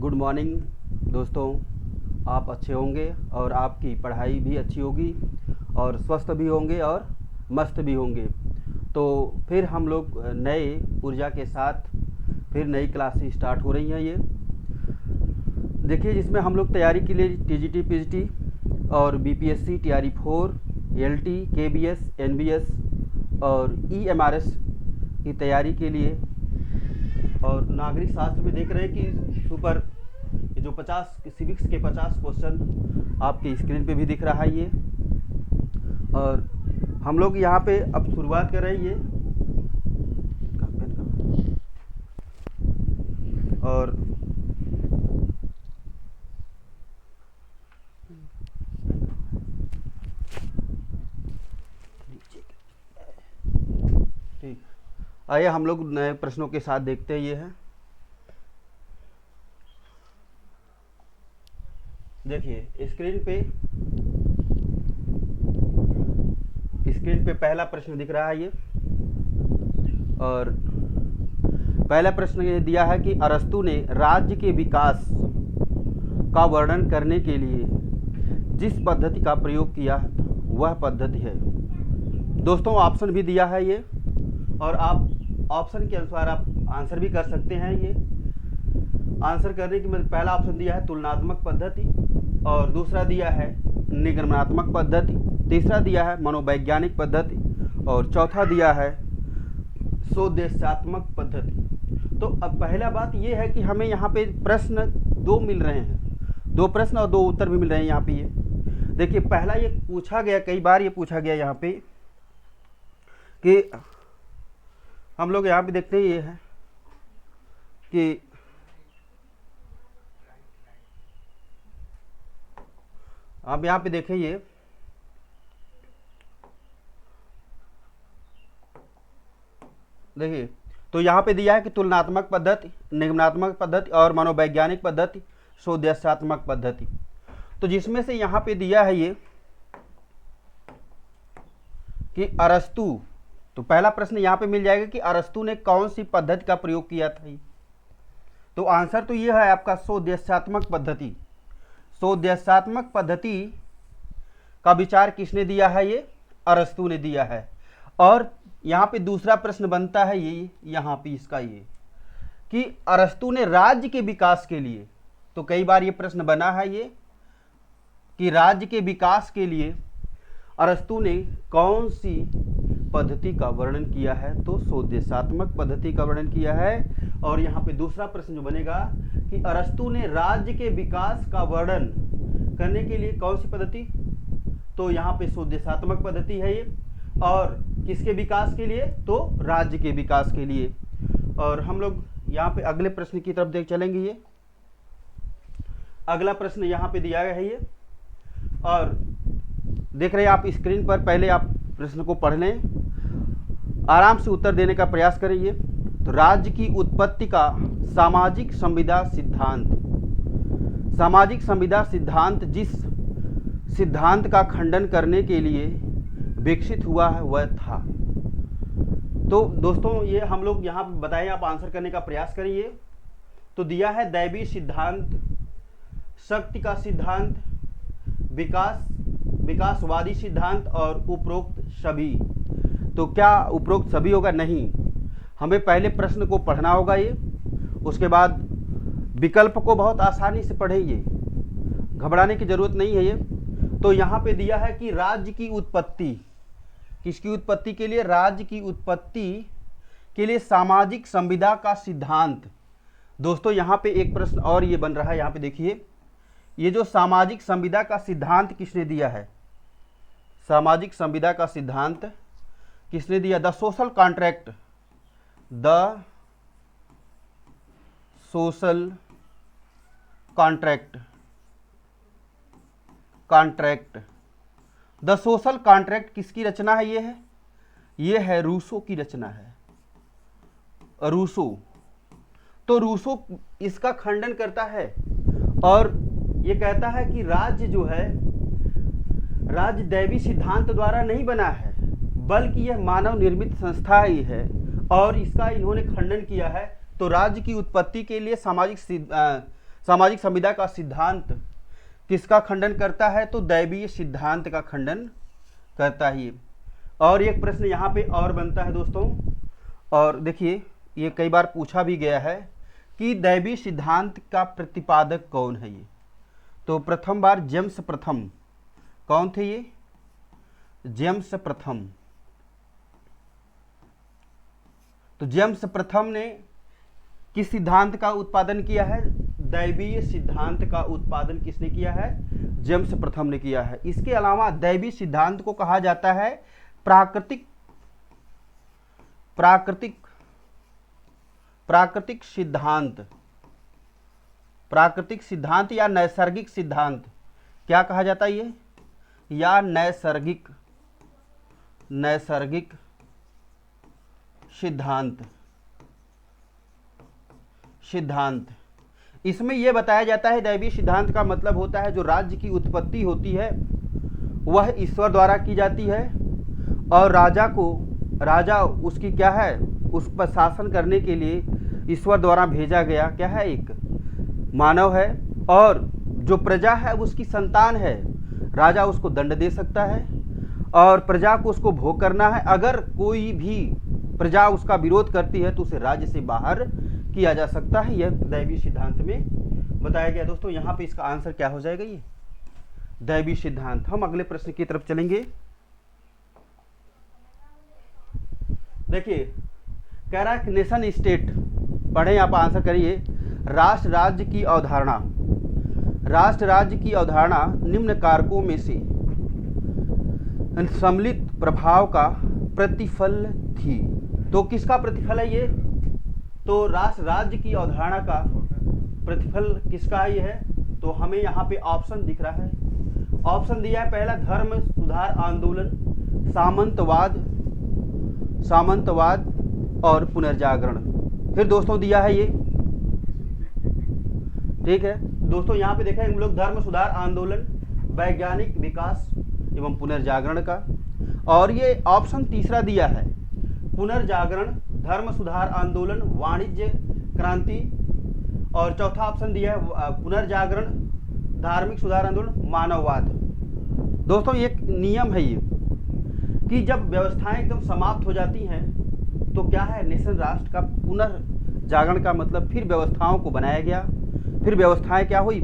Good morning दोस्तों। आप अच्छे होंगे और आपकी पढ़ाई भी अच्छी होगी और स्वस्थ भी होंगे और मस्त भी होंगे। तो फिर हम लोग नए ऊर्जा के साथ फिर नई क्लासेस स्टार्ट हो रही हैं। ये देखिए, जिसमें हम लोग तैयारी के लिए टीजीटी, पीजीटी और BPSC, TRE 4, LT, KBS, NBS और ईएमआरएस की तैयारी के लिए और नागरिक शास्त्र में देख रहे हैं कि सुपर जो 50 सिविक्स के 50 क्वेश्चन आपकी स्क्रीन पे भी दिख रहा है ये। और हम लोग यहाँ पे अब शुरुआत कर रहे हैं ये और ठीक, आइए हम लोग नए प्रश्नों के साथ देखते हैं। ये है, देखिए स्क्रीन पे पहला प्रश्न दिख रहा है ये। और पहला प्रश्न ये दिया है कि अरस्तु ने राज्य के विकास का वर्णन करने के लिए जिस पद्धति का प्रयोग किया वह पद्धति है। दोस्तों ऑप्शन भी दिया है ये और आप ऑप्शन के अनुसार आप आंसर भी कर सकते हैं। ये आंसर करने की पहला ऑप्शन दिया है तुलनात्मक पद्धति, और दूसरा दिया है निगमनात्मक पद्धति, तीसरा दिया है मनोवैज्ञानिक पद्धति और चौथा दिया है स्वोद्देश्यात्मक पद्धति। तो अब पहला बात ये है कि हमें यहाँ पे प्रश्न दो मिल रहे हैं, दो प्रश्न और दो उत्तर भी मिल रहे हैं यहाँ पे। ये देखिए, पहला ये पूछा गया, कई बार ये पूछा गया यहाँ पे कि हम लोग यहाँ पे देखते हैं ये है कि आप यहाँ पे देखें ये देखिए, तो यहाँ पे दिया है कि तुलनात्मक पद्धति, निगमनात्मक पद्धति और मनोवैज्ञानिक पद्धति, स्वोद्देश्यात्मक पद्धति। तो जिसमें से यहाँ पे दिया है ये कि अरस्तु, तो पहला प्रश्न यहाँ पे मिल जाएगा कि अरस्तु ने कौन सी पद्धति का प्रयोग किया था। तो आंसर तो ये है आपका स्वोद्देश्यात्मक पद्धति। स्वोद्देश्यात्मक पद्धति का विचार किसने दिया है? ये अरस्तु ने दिया है। और यहाँ पे दूसरा प्रश्न बनता है ये, यहाँ पे इसका ये कि अरस्तु ने राज्य के विकास के लिए, तो कई बार ये प्रश्न बना है ये कि राज्य के विकास के लिए अरस्तु ने कौन सी पद्धति का वर्णन किया है? तो स्वोद्देश्यात्मक पद्धति का वर्णन किया है। और यहाँ पे दूसरा प्रश्न जो बनेगा कि अरस्तु ने राज्य के विकास का वर्णन करने के लिए कौन सी पद्धति? तो यहाँ पे स्वोद्देश्यात्मक पद्धति है ये। और किसके विकास के लिए? तो राज्य के विकास के लिए। और हम लोग यहाँ पे अगले प्रश्न की तरफ देख चलेंगे। ये अगला प्रश्न यहाँ पे दिया गया है ये, और देख रहे हैं आप स्क्रीन पर। पहले आप प्रश्न को पढ़ लें, आराम से उत्तर देने का प्रयास करिए। तो राज्य की उत्पत्ति का सामाजिक संविदा सिद्धांत, सामाजिक संविदा सिद्धांत जिस सिद्धांत का खंडन करने के लिए विकसित हुआ है वह था। तो दोस्तों ये हम लोग यहाँ पे बताएं, आप आंसर करने का प्रयास करिए। तो दिया है दैवी सिद्धांत, शक्ति का सिद्धांत, विकासवादी सिद्धांत और उपरोक्त सभी। तो क्या उपरोक्त सभी होगा? नहीं, हमें पहले प्रश्न को पढ़ना होगा ये, उसके बाद विकल्प को बहुत आसानी से पढ़ेंगे, घबराने की जरूरत नहीं है ये। तो यहाँ पे दिया है कि राज्य की उत्पत्ति, किसकी उत्पत्ति के लिए? राज्य की उत्पत्ति के लिए सामाजिक संविदा का सिद्धांत। दोस्तों यहाँ पे एक प्रश्न और ये बन रहा है, यहाँ पे देखिए, ये जो सामाजिक संविदा का सिद्धांत किसने दिया है? सामाजिक संविदा का सिद्धांत किसने दिया? The social contract, the social contract, the social contract किसकी रचना है? ये है रूसो की रचना है, रूसो। तो रूसो इसका खंडन करता है और ये कहता है कि राज्य जो है, राज्य दैवी सिद्धांत द्वारा नहीं बना है, बल्कि यह मानव निर्मित संस्था ही है, और इसका इन्होंने खंडन किया है। तो राज्य की उत्पत्ति के लिए सामाजिक सामाजिक संविदा का सिद्धांत किसका खंडन करता है? तो दैवीय सिद्धांत का खंडन करता है ये। और एक प्रश्न यहाँ पे और बनता है दोस्तों, और देखिए ये कई बार पूछा भी गया है कि दैवीय सिद्धांत का प्रतिपादक कौन है ये। तो प्रथम बार जेम्स प्रथम, कौन थे ये? जेम्स प्रथम। तो जेम्स प्रथम ने किस सिद्धांत का उत्पादन किया है? दैवीय सिद्धांत का उत्पादन किसने किया है? जेम्स प्रथम ने किया है। इसके अलावा दैवीय सिद्धांत को कहा जाता है प्राकृतिक सिद्धांत, प्राकृतिक सिद्धांत या नैसर्गिक सिद्धांत, क्या कहा जाता है ये? या नैसर्गिक सिद्धांत। इसमें यह बताया जाता है दैवीय सिद्धांत का मतलब होता है जो राज्य की उत्पत्ति होती है वह ईश्वर द्वारा की जाती है और राजा उसकी क्या है, उस पर शासन करने के लिए ईश्वर द्वारा भेजा गया क्या है, एक मानव है, और जो प्रजा है उसकी संतान है। राजा उसको दंड दे सकता है और प्रजा को उसको भोग करना है। अगर कोई भी प्रजा उसका विरोध करती है तो उसे राज्य से बाहर किया जा सकता है। यह दैवीय सिद्धांत में बताया गया। दोस्तों यहाँ पे इसका आंसर क्या हो जाएगा? ये दैवीय सिद्धांत। हम अगले प्रश्न की तरफ चलेंगे। देखिए कह रहा है नेशन स्टेट, पढ़े आप आंसर करिए। राष्ट्र राज्य की अवधारणा, राष्ट्र राज्य की अवधारणा निम्न कारकों में से सम्मिलित प्रभाव का प्रतिफल थी। तो किसका प्रतिफल है ये? तो राष्ट्र राज्य की अवधारणा का प्रतिफल किसका ये है? तो हमें यहाँ पे ऑप्शन दिख रहा है, ऑप्शन दिया है पहला धर्म सुधार आंदोलन, सामंतवाद और पुनर्जागरण। फिर दोस्तों दिया है ये, ठीक है दोस्तों, यहाँ पे देखा है हम लोग धर्म सुधार आंदोलन, वैज्ञानिक विकास एवं पुनर्जागरण का। और ये ऑप्शन तीसरा दिया है पुनर्जागरण, धर्म सुधार आंदोलन, वाणिज्य क्रांति। और चौथा ऑप्शन दिया है पुनर्जागरण, धार्मिक सुधार आंदोलन, मानववाद। दोस्तों एक नियम है ये कि जब व्यवस्थाएं एकदम समाप्त हो जाती हैं तो क्या है, नेशन राष्ट्र का पुनर्जागरण का मतलब फिर व्यवस्थाओं को बनाया गया, फिर व्यवस्थाएं क्या हुई,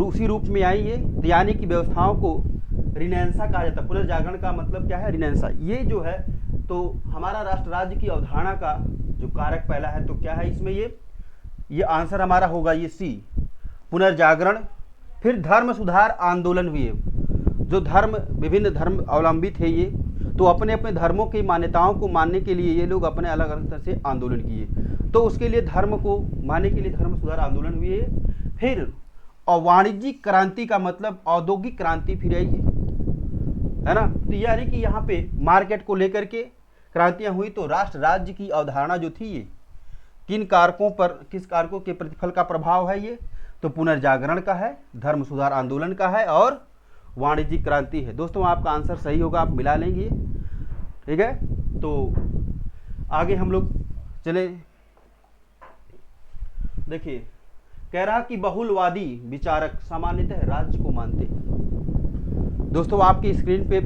उसी रूप में आई ये, यानी कि व्यवस्थाओं को रिनेंसा कहा जाता है। पुनर्जागरण का मतलब क्या है, रिनेंसा। ये जो है तो हमारा राष्ट्र राज्य की अवधारणा का जो कारक पहला है तो क्या है इसमें, ये आंसर हमारा होगा ये सी, पुनर्जागरण। फिर धर्म सुधार आंदोलन हुए, जो धर्म विभिन्न धर्म अवलंबित है ये, तो अपने अपने धर्मों की मान्यताओं को मानने के लिए ये लोग अपने अलग अलग तरह से आंदोलन किए, तो उसके लिए धर्म को मानने के लिए धर्म सुधार आंदोलन हुए। फिर और वाणिज्यिक क्रांति का मतलब औद्योगिक क्रांति फिर आई है ना, तो यानी कि यहाँ पे मार्केट को लेकर के क्रांतियां हुई। तो राष्ट्र राज्य की अवधारणा जो थी ये किन कारकों पर, किस कारकों के प्रतिफल का प्रभाव है ये, तो पुनर्जागरण का है, धर्म सुधार आंदोलन का है और वाणिज्यिक क्रांति है। दोस्तों आपका आंसर सही होगा, आप मिला लेंगे, ठीक है। तो आगे हम लोग चले, देखिए कह रहा कि बहुलवादी विचारक सामान्यतः राज्य को मानते हैं। दोस्तों आपकी स्क्रीन पे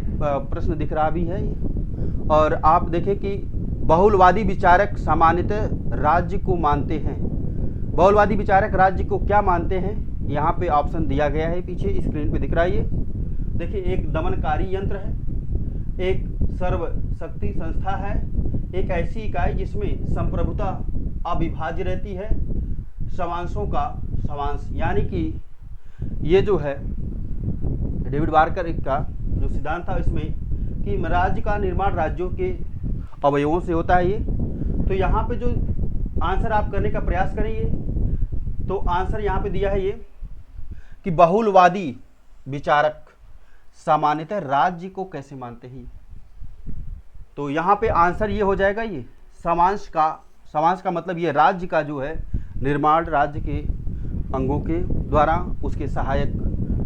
प्रश्न दिख रहा भी है और आप देखें कि बहुलवादी विचारक सामान्यतः राज्य को मानते हैं। बहुलवादी विचारक राज्य को क्या मानते हैं, यहाँ पे ऑप्शन दिया गया है, पीछे स्क्रीन पे दिख रहा है ये। देखिए एक दमनकारी यंत्र है, एक सर्वशक्ति संस्था है, एक ऐसी इकाई जिसमें संप्रभुता अविभाज्य रहती है, समांशों का समांश, यानी कि ये जो है डेविड वार्कर का जो सिद्धांत था इसमें कि राज्य का निर्माण राज्यों के अवयवों से होता है ये। तो यहाँ पे जो आंसर आप करने का प्रयास करेंगे तो आंसर यहाँ पे दिया है ये कि बहुलवादी विचारक सामान्यतः राज्य को कैसे मानते हैं। तो यहाँ पे आंसर ये हो जाएगा ये समांश का मतलब ये राज्य का जो है निर्माण राज्य के अंगों के द्वारा, उसके सहायक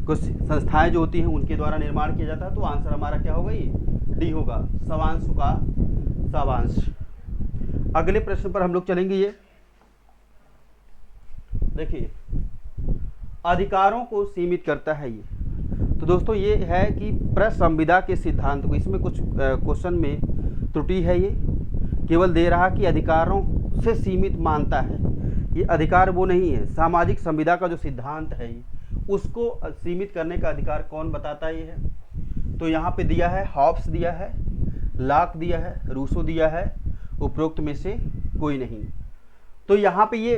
कुछ संस्थाएं जो होती हैं उनके द्वारा निर्माण किया जाता है। तो आंसर हमारा क्या होगा, ये डी होगा, समांश का सावांश। अगले प्रश्न पर हम लोग चलेंगे। ये देखिए अधिकारों को सीमित करता है ये। तो दोस्तों ये है कि प्रसंविदा के सिद्धांत को, इसमें कुछ क्वेश्चन में त्रुटि है, ये केवल दे रहा कि अधिकारों से सीमित मानता है, ये अधिकार वो नहीं है। सामाजिक संविदा का जो सिद्धांत है ये, उसको सीमित करने का अधिकार कौन बताता ये है। तो यहाँ पे दिया है हॉब्स दिया है, लॉक दिया है, रूसो दिया है, उपरोक्त में से कोई नहीं। तो यहाँ पे ये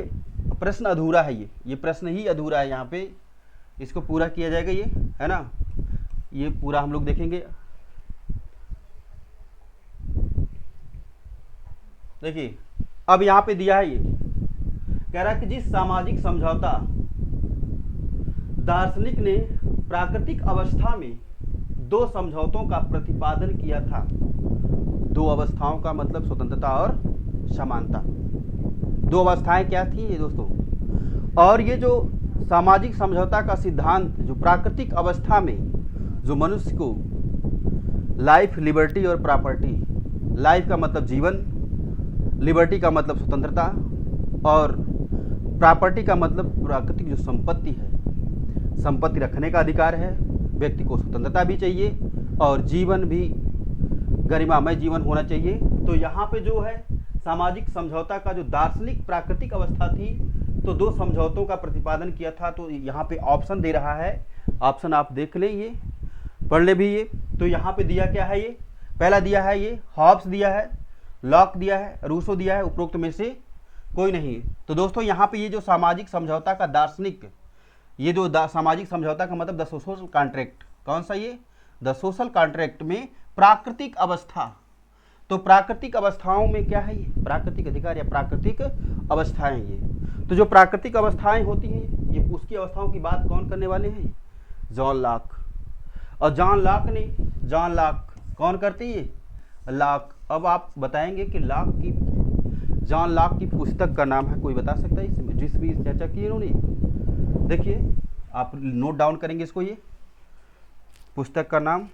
प्रश्न अधूरा है, ये प्रश्न ही अधूरा है। यहाँ पे इसको पूरा किया जाएगा, ये है ना, ये पूरा हम लोग देखेंगे। देखिए अब यहाँ पे दिया है, ये कह रहा है कि जिस सामाजिक समझौता दार्शनिक ने प्राकृतिक अवस्था में दो समझौतों का प्रतिपादन किया था। दो अवस्थाओं का मतलब स्वतंत्रता और समानता। दो अवस्थाएं क्या थी ये दोस्तों, और ये जो सामाजिक समझौता का सिद्धांत जो प्राकृतिक अवस्था में जो मनुष्य को लाइफ, लिबर्टी और प्रॉपर्टी, लाइफ का मतलब जीवन, लिबर्टी का मतलब स्वतंत्रता और प्रॉपर्टी का मतलब प्राकृतिक जो संपत्ति है, संपत्ति रखने का अधिकार है, व्यक्ति को स्वतंत्रता भी चाहिए और जीवन भी गरिमामय जीवन होना चाहिए। तो यहाँ पे जो है सामाजिक समझौता का जो दार्शनिक प्राकृतिक अवस्था थी, तो दो समझौतों का प्रतिपादन किया था। तो यहाँ पे ऑप्शन दे रहा है, ऑप्शन आप देख लें, ये पढ़ ले भी ये। तो यहाँ पे दिया क्या है, ये पहला दिया है ये हॉब्स दिया है, लॉक दिया है, रूसो दिया है, उपरोक्त में से कोई नहीं। तो दोस्तों यहाँ पे ये जो सामाजिक समझौता का दार्शनिक, ये जो सामाजिक समझौता का मतलब द सोशल कॉन्ट्रैक्ट, कौन सा ये, द सोशल कॉन्ट्रैक्ट में प्राकृतिक अवस्था। तो प्राकृतिक अवस्थाओं में क्या है, ये प्राकृतिक अधिकार या प्राकृतिक अवस्थाएं। ये तो जो प्राकृतिक अवस्थाएं होती हैं, ये उसकी अवस्थाओं की बात कौन करने वाले हैं, जॉन लॉक। और जॉन लॉक कौन करती है, लॉक। अब आप बताएंगे कि जॉन लॉक की पुस्तक का नाम है, कोई बता सकता है इसमें, जिस भी चर्चा की इन्होंने। देखिए आप नोट डाउन करेंगे इसको, ये पुस्तक का नाम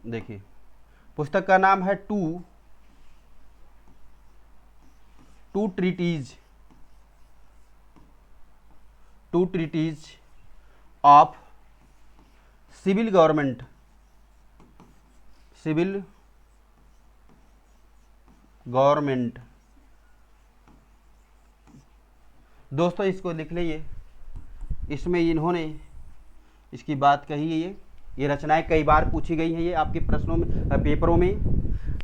देखिए, पुस्तक का नाम है two treatises of civil government. दोस्तों इसको लिख लीजिए, इसमें इन्होंने इसकी बात कही है। ये रचनाएं कई बार पूछी गई हैं, ये आपके प्रश्नों में, पेपरों में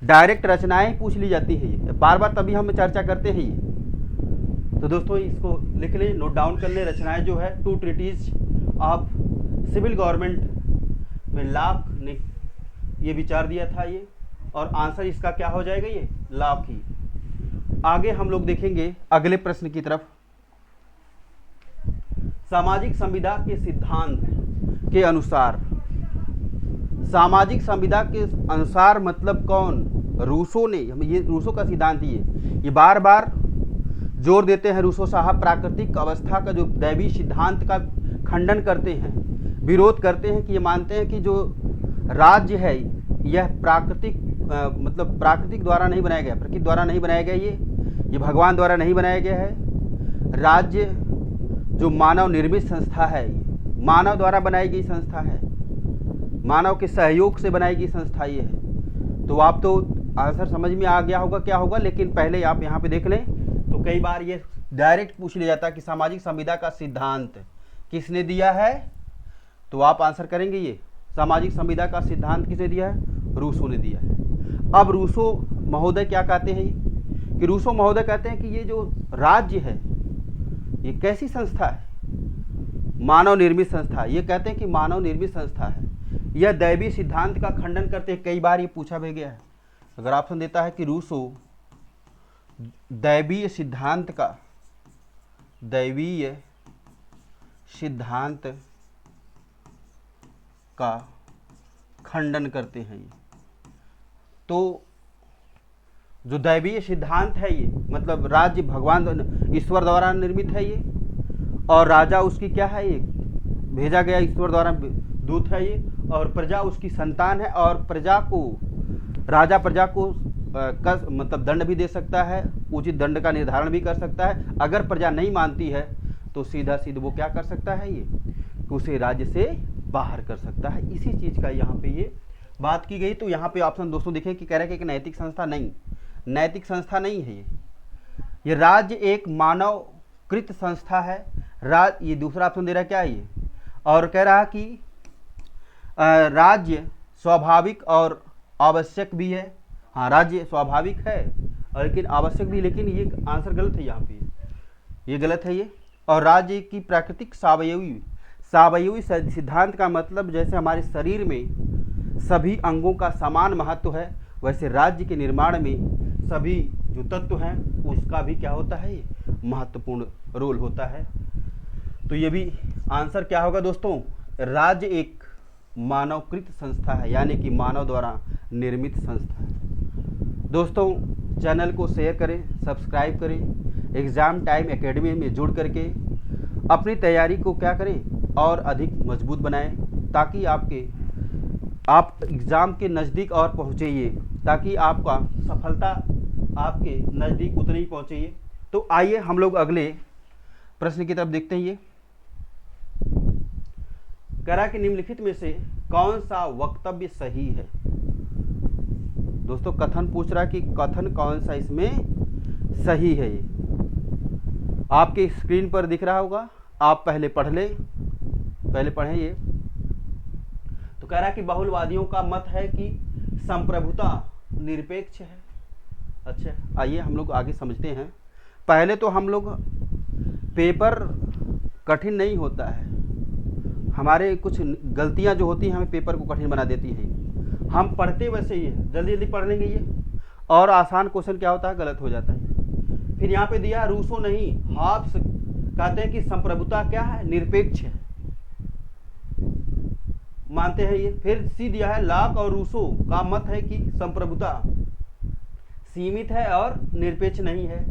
डायरेक्ट रचनाएं पूछ ली जाती है, ये बार बार तभी हम चर्चा करते हैं ये। तो दोस्तों इसको लिख ले, नोट डाउन कर ले। रचनाएं जो है two treatises of civil government में लॉक ने ये विचार दिया था ये, और आंसर इसका क्या हो जाएगा, ये लॉक ही। आगे हम लोग देखेंगे अगले प्रश्न की तरफ। सामाजिक संविदा के सिद्धांत के अनुसार, सामाजिक संविदा के अनुसार मतलब कौन, रूसो ने, ये रूसो का सिद्धांत ये बार बार जोर देते हैं रूसो साहब। प्राकृतिक अवस्था का जो दैवी सिद्धांत का खंडन करते हैं, विरोध करते हैं कि ये मानते हैं कि जो राज्य है यह प्राकृतिक मतलब प्राकृतिक द्वारा नहीं बनाया गया, प्रकृति द्वारा नहीं बनाया गया, ये भगवान द्वारा नहीं बनाया गया है। राज्य जो मानव निर्मित संस्था है, मानव द्वारा बनाई गई संस्था है, मानव के सहयोग से बनाई गई संस्था ये है। तो आप तो आंसर समझ में आ गया होगा क्या होगा, लेकिन पहले आप यहाँ पे देख लें। तो कई बार ये डायरेक्ट पूछ लिया जाता है कि सामाजिक संविदा का सिद्धांत किसने दिया है, तो आप आंसर करेंगे ये सामाजिक संविदा का सिद्धांत किसने दिया है, रूसो ने दिया है। अब रूसो महोदय क्या कहते हैं कि रूसो महोदय कहते हैं कि ये जो राज्य है ये कैसी संस्था है, मानव निर्मित संस्था। ये कहते हैं कि मानव निर्मित संस्था है, यह दैवीय सिद्धांत का खंडन करते हैं। कई बार ये पूछा भी गया है। अगर ऑप्शन देता है कि रूसो दैवीय सिद्धांत का खंडन करते हैं, तो जो दैवीय सिद्धांत है ये मतलब राज्य भगवान ईश्वर द्वारा निर्मित है ये, और राजा उसकी क्या है, ये भेजा गया ईश्वर द्वारा दूत है ये, और प्रजा उसकी संतान है, और प्रजा को राजा प्रजा को मतलब दंड भी दे सकता है, उचित दंड का निर्धारण भी कर सकता है। अगर प्रजा नहीं मानती है तो सीधा सीधा वो क्या कर सकता है, ये कि उसे राज्य से बाहर कर सकता है। इसी चीज़ का यहाँ पे ये बात की गई। तो यहाँ पे ऑप्शन दोस्तों देखें कि कह रहा है कि नैतिक संस्था नहीं, नैतिक संस्था नहीं है ये राज्य एक मानवकृत संस्था है। ये दूसरा ऑप्शन दे रहा है क्या है ये, और कह रहा है कि राज्य स्वाभाविक और आवश्यक भी है। हाँ, राज्य स्वाभाविक है और लेकिन आवश्यक भी, लेकिन ये आंसर गलत है यहाँ पे, ये गलत है ये। और राज्य की प्राकृतिक सावयवी सिद्धांत का मतलब जैसे हमारे शरीर में सभी अंगों का समान महत्व है, वैसे राज्य के निर्माण में सभी जो तत्व हैं उसका भी क्या होता है, महत्वपूर्ण रोल होता है। तो ये भी आंसर क्या होगा दोस्तों, राज्य एक मानवकृत संस्था है, यानी कि मानव द्वारा निर्मित संस्था है। दोस्तों चैनल को शेयर करें, सब्सक्राइब करें, एग्ज़ाम टाइम एकेडमी में जुड़ करके अपनी तैयारी को क्या करें और अधिक मजबूत बनाएं, ताकि आप एग्ज़ाम के नज़दीक और पहुँचेंगे, ताकि आपका सफलता आपके नज़दीक उतनी ही पहुँचेगी। तो आइए हम लोग अगले प्रश्न की तरफ देखते हैं। ये कह रहा है कि निम्नलिखित में से कौन सा वक्तव्य सही है। दोस्तों कथन पूछ रहा है कि कथन कौन सा इसमें सही है। ये आपके स्क्रीन पर दिख रहा होगा, आप पहले पढ़ें ये। तो कह रहा है कि बहुलवादियों का मत है कि संप्रभुता निरपेक्ष है। अच्छा, आइए हम लोग आगे समझते हैं। पहले तो हम लोग पेपर कठिन नहीं होता है, हमारे कुछ गलतियां जो होती हैं हमें पेपर को कठिन बना देती है। हम पढ़ते वैसे ही है, जल्दी जल्दी पढ़ लेंगे ये, और आसान क्वेश्चन क्या होता है, गलत हो जाता है। फिर यहाँ पे दिया रूसो नहीं, हॉब्स कहते हैं कि संप्रभुता क्या है, निरपेक्ष है, मानते हैं ये। फिर सी दिया है लॉक और रूसो का मत है कि संप्रभुता सीमित है और निरपेक्ष नहीं है।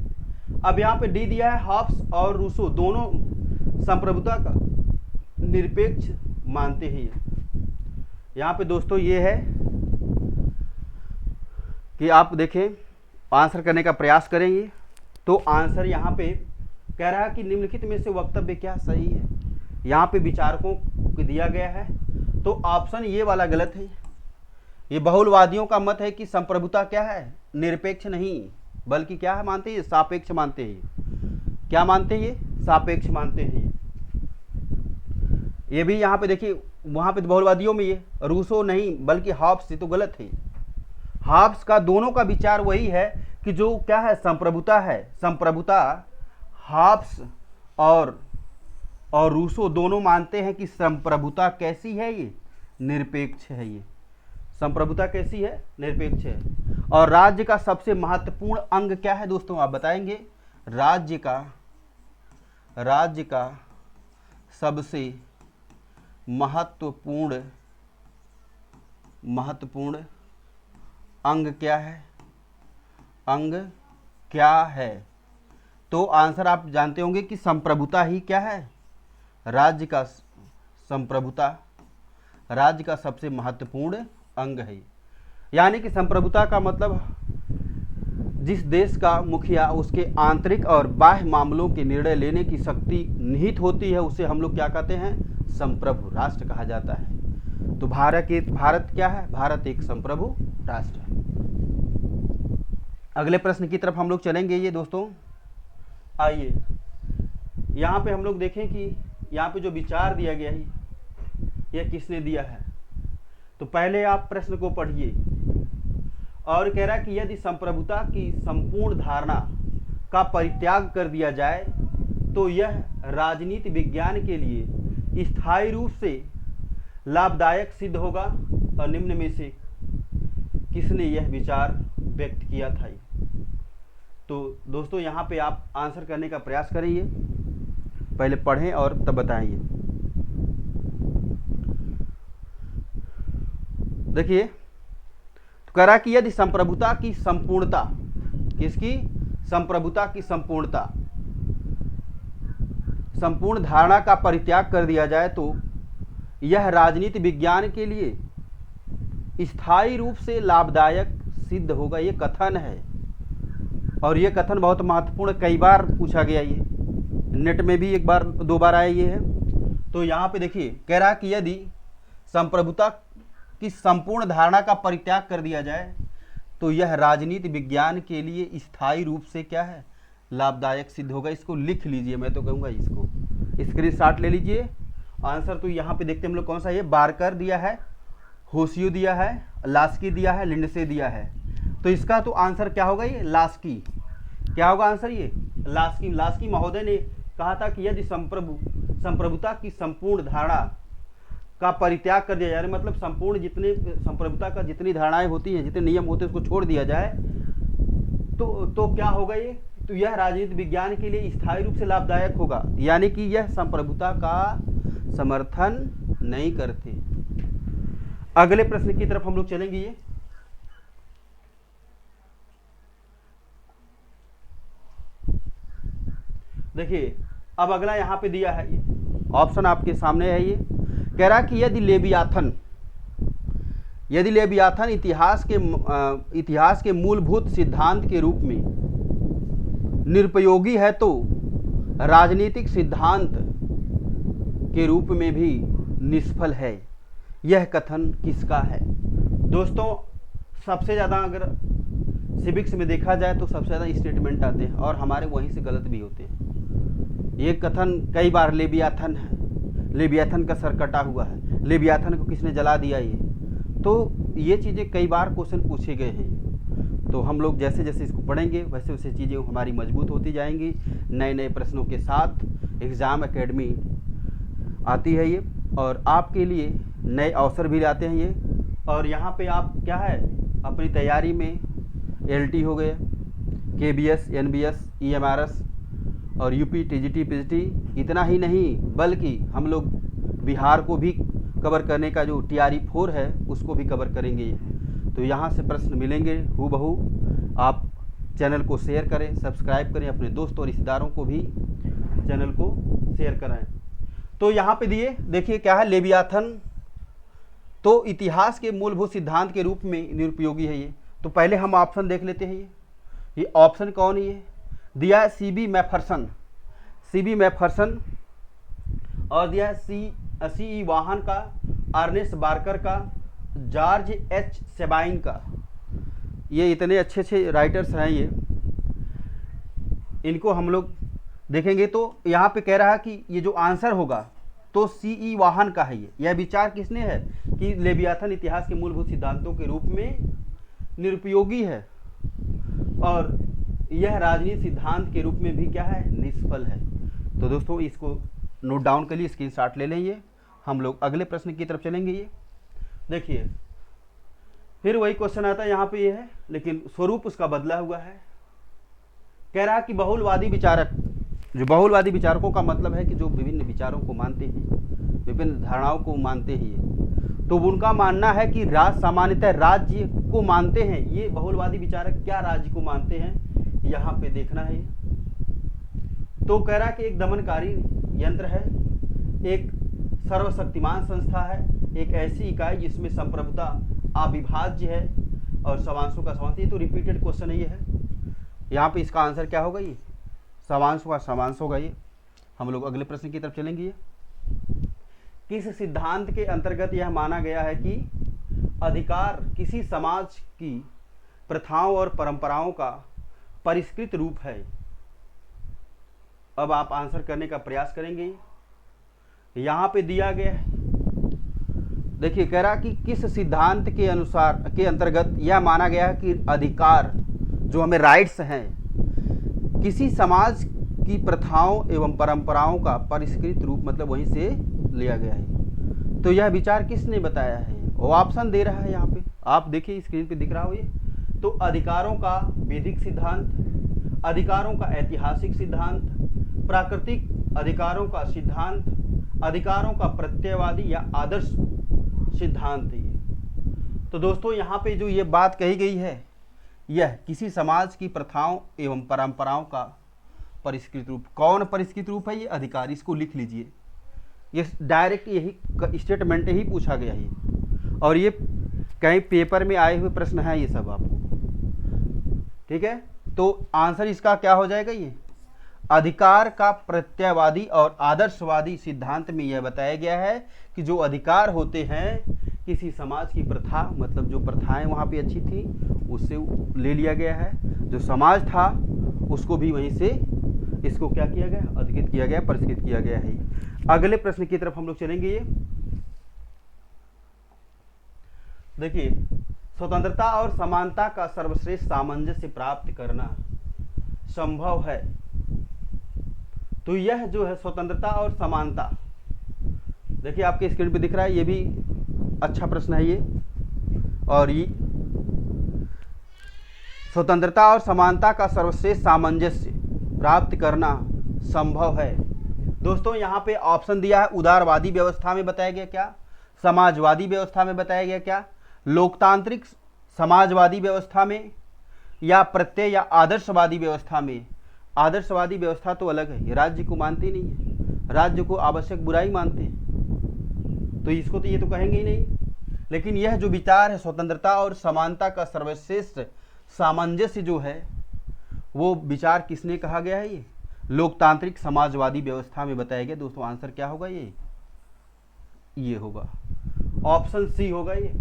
अब यहाँ पे डी दिया है हॉब्स और रूसो दोनों संप्रभुता का निरपेक्ष मानते हैं ये। यहाँ पे दोस्तों ये है कि आप देखें, आंसर करने का प्रयास करेंगे तो आंसर यहाँ पे कह रहा है कि निम्नलिखित में से वक्तव्य क्या सही है। यहाँ पे विचारकों को दिया गया है, तो ऑप्शन ये वाला गलत है। ये बहुलवादियों का मत है कि संप्रभुता क्या है, निरपेक्ष नहीं बल्कि क्या है मानते हैं, सापेक्ष मानते हैं। क्या मानते हैं, ये सापेक्ष मानते हैं। ये भी यहाँ पे देखिए, वहाँ पे बहुलवादियों में ये रूसो नहीं बल्कि हॉब्स, ये तो गलत है। हॉब्स का दोनों का विचार वही है कि जो क्या है, संप्रभुता है, संप्रभुता हॉब्स और रूसो दोनों मानते हैं कि संप्रभुता कैसी है, ये निरपेक्ष है। ये संप्रभुता कैसी है, निरपेक्ष है। और राज्य का सबसे महत्वपूर्ण अंग क्या है दोस्तों, आप बताएंगे। राज्य का सबसे महत्वपूर्ण अंग क्या है, अंग क्या है। तो आंसर आप जानते होंगे कि संप्रभुता ही क्या है, संप्रभुता राज्य का सबसे महत्वपूर्ण अंग है। यानी कि संप्रभुता का मतलब जिस देश का मुखिया उसके आंतरिक और बाह्य मामलों के निर्णय लेने की शक्ति निहित होती है, उसे हम लोग क्या कहते हैं, संप्रभु राष्ट्र कहा जाता है। तो भारत क्या है, भारत एक संप्रभु राष्ट्र है। अगले प्रश्न की तरफ हम लोग चलेंगे। ये दोस्तों आइए यहाँ पे हम लोग देखें कि यहाँ पे जो विचार दिया गया है यह किसने दिया है। तो पहले आप प्रश्न को पढ़िए, और कह रहा है कि यदि संप्रभुता की संपूर्ण धारणा का परित्याग कर दिया जाए तो यह राजनीति विज्ञान के लिए स्थायी रूप से लाभदायक सिद्ध होगा। और निम्न में से किसने यह विचार व्यक्त किया था। तो दोस्तों यहाँ पे आप आंसर करने का प्रयास करिए, पहले पढ़ें और तब बताइए। देखिए, तो कह रहा कि यदि संप्रभुता की संपूर्णता, किसकी, संप्रभुता की संपूर्णता, संपूर्ण धारणा का परित्याग कर दिया जाए तो यह राजनीति विज्ञान के लिए स्थायी रूप से लाभदायक सिद्ध होगा। ये कथन है, और ये कथन बहुत महत्वपूर्ण, कई बार पूछा गया ये नेट में भी एक बार 2 बार आया ये है। तो यहाँ पे देखिए कह रहा कि यदि संप्रभुता की संपूर्ण धारणा का परित्याग कर दिया जाए तो यह राजनीति विज्ञान के लिए स्थायी रूप से क्या है, लाभदायक सिद्ध होगा। इसको लिख लीजिए, मैं तो कहूँगा इसको स्क्रीनशॉट ले लीजिए। आंसर तो यहाँ पे देखते हैं हम लोग कौन सा, ये बारकर दिया है, होशियो दिया है, लास्की दिया है, लिंडसे दिया है। तो इसका तो आंसर क्या होगा, ये लास्की। क्या होगा आंसर, ये लास्की। लास्की महोदय ने कहा था कि यदि संप्रभुता की संपूर्ण धारणा का परित्याग कर दिया जाए, मतलब संपूर्ण जितने संप्रभुता का जितनी धारणाएं होती हैं, जितने नियम होते हैं उसको छोड़ दिया जाए तो क्या होगा ये, तो यह राजनीति विज्ञान के लिए स्थायी रूप से लाभदायक होगा। यानी कि यह संप्रभुता का समर्थन नहीं करते। अगले प्रश्न की तरफ हम लोग चलेंगे। ये देखिए अब अगला यहाँ पे दिया है, ये ऑप्शन आपके सामने है। ये कह रहा कि यदि लेवियाथन इतिहास के मूलभूत सिद्धांत के रूप में निरुपयोगी है तो राजनीतिक सिद्धांत के रूप में भी निष्फल है। यह कथन किसका है? दोस्तों सबसे ज़्यादा अगर सिविक्स में देखा जाए तो सबसे ज़्यादा स्टेटमेंट आते हैं और हमारे वहीं से गलत भी होते हैं। ये कथन कई बार लेवियाथन है, लेवियाथन का सर कटा हुआ है, लेवियाथन को किसने जला दिया, ये चीज़ें कई बार क्वेश्चन पूछे गए हैं। तो हम लोग जैसे जैसे इसको पढ़ेंगे वैसे वैसे चीज़ें हमारी मजबूत होती जाएंगी। नए नए प्रश्नों के साथ एग्ज़ाम एकेडमी आती है ये, और आपके लिए नए अवसर भी लाते हैं ये। और यहाँ पे आप क्या है अपनी तैयारी में LT हो गया, KBS, NBS, EMRS और UP, TGT, PGT, इतना ही नहीं बल्कि हम लोग बिहार को भी कवर करने का जो TRE-4 है उसको भी कवर करेंगे। तो यहाँ से प्रश्न मिलेंगे हूबहू। आप चैनल को शेयर करें, सब्सक्राइब करें, अपने दोस्तों और रिश्तेदारों को भी चैनल को शेयर कराएं। तो यहाँ पे देखिए क्या है, लेवियाथन तो इतिहास के मूलभूत सिद्धांत के रूप में निरुपयोगी है ये। तो पहले हम ऑप्शन देख लेते हैं। ये ऑप्शन कौन है, ये दिया है CB मैफरसन और दिया है CE वाहन का, अर्नेस्ट बारकर का, जॉर्ज H सेबाइन का। ये इतने अच्छे अच्छे राइटर्स हैं ये, इनको हम लोग देखेंगे। तो यहाँ पे कह रहा है कि ये जो आंसर होगा तो CE वाहन का है। यह विचार किसने है कि लेवियाथन इतिहास के मूलभूत सिद्धांतों के रूप में निरुपयोगी है और यह राजनीति सिद्धांत के रूप में भी क्या है, निष्फल है। तो दोस्तों इसको नोट डाउन कर लिए, स्क्रीनशॉट ले लेंगे। हम लोग अगले प्रश्न की तरफ चलेंगे। ये देखिए फिर वही क्वेश्चन आता है यहाँ पे, ये है लेकिन स्वरूप उसका बदला हुआ है। कह रहा कि बहुलवादी विचारक, जो बहुलवादी विचारकों का मतलब है कि जो विभिन्न विचारों को मानते हैं, विभिन्न धारणाओं को मानते हैं, तो उनका मानना है कि सामान्यतः राज्य को मानते हैं। ये बहुलवादी विचारक क्या राज्य को मानते हैं, यहाँ पे देखना है। तो कह रहा कि एक दमनकारी यंत्र है, एक सर्वशक्तिमान संस्था है, एक ऐसी इकाई जिसमें संप्रभुता अविभाज्य है और सवांशों का सवांश। ये तो रिपीटेड क्वेश्चन ही है। यहाँ पे इसका आंसर क्या होगा, ये सवांशों का सवांश होगा। ये हम लोग अगले प्रश्न की तरफ चलेंगे। ये किस सिद्धांत के अंतर्गत यह माना गया है कि अधिकार किसी समाज की प्रथाओं और परंपराओं का परिष्कृत रूप है? अब आप आंसर करने का प्रयास करेंगे। यहाँ पे दिया गया है, देखिए कह रहा कि किस सिद्धांत के अनुसार के अंतर्गत यह माना गया है कि अधिकार जो हमें राइट्स हैं किसी समाज की प्रथाओं एवं परंपराओं का परिष्कृत रूप, मतलब वहीं से लिया गया है। तो यह विचार किसने बताया है? वो ऑप्शन दे रहा है यहाँ पे, आप देखिए स्क्रीन पे दिख रहा हो ये। तो अधिकारों का वैदिक सिद्धांत, अधिकारों का ऐतिहासिक सिद्धांत, प्राकृतिक अधिकारों का सिद्धांत, अधिकारों का प्रत्ययवादी या आदर्श सिद्धांत है। तो दोस्तों यहाँ पे जो ये बात कही गई है, यह किसी समाज की प्रथाओं एवं परंपराओं का परिष्कृत रूप। कौन परिष्कृत रूप है? ये अधिकार। इसको लिख लीजिए, ये डायरेक्ट यही स्टेटमेंट ही पूछा गया है और ये कहीं पेपर में आए हुए प्रश्न हैं ये सब आपको, ठीक है। तो आंसर इसका क्या हो जाएगा, ये अधिकार का प्रत्ययवादी और आदर्शवादी सिद्धांत में यह बताया गया है कि जो अधिकार होते हैं किसी समाज की प्रथा, मतलब जो प्रथाएं वहाँ पे अच्छी थी उससे ले लिया गया है, जो समाज था उसको भी वहीं से इसको क्या किया गया, अधिकृत किया गया, परिष्कृत किया गया है। अगले प्रश्न की तरफ हम लोग चलेंगे। ये देखिए, स्वतंत्रता और समानता का सर्वश्रेष्ठ सामंजस्य प्राप्त करना संभव है। तो यह जो है स्वतंत्रता और समानता, देखिए आपके स्क्रीन पे दिख रहा है, ये भी अच्छा प्रश्न है ये। और ये स्वतंत्रता और समानता का सर्वश्रेष्ठ सामंजस्य प्राप्त करना संभव है। दोस्तों यहाँ पे ऑप्शन दिया है, उदारवादी व्यवस्था में बताया गया क्या, समाजवादी व्यवस्था में बताया गया क्या, लोकतांत्रिक समाजवादी व्यवस्था में, या प्रत्यय या आदर्शवादी व्यवस्था में। आदर्शवादी व्यवस्था तो अलग है, ये राज्य को मानते नहीं है, राज्य को आवश्यक बुराई मानते हैं, तो इसको तो ये तो कहेंगे ही नहीं। लेकिन यह जो विचार है स्वतंत्रता और समानता का सर्वश्रेष्ठ सामंजस्य जो है, वो विचार किसने कहा गया है, ये लोकतांत्रिक समाजवादी व्यवस्था में बताया गया। दोस्तों आंसर क्या होगा, ये होगा ऑप्शन सी होगा। ये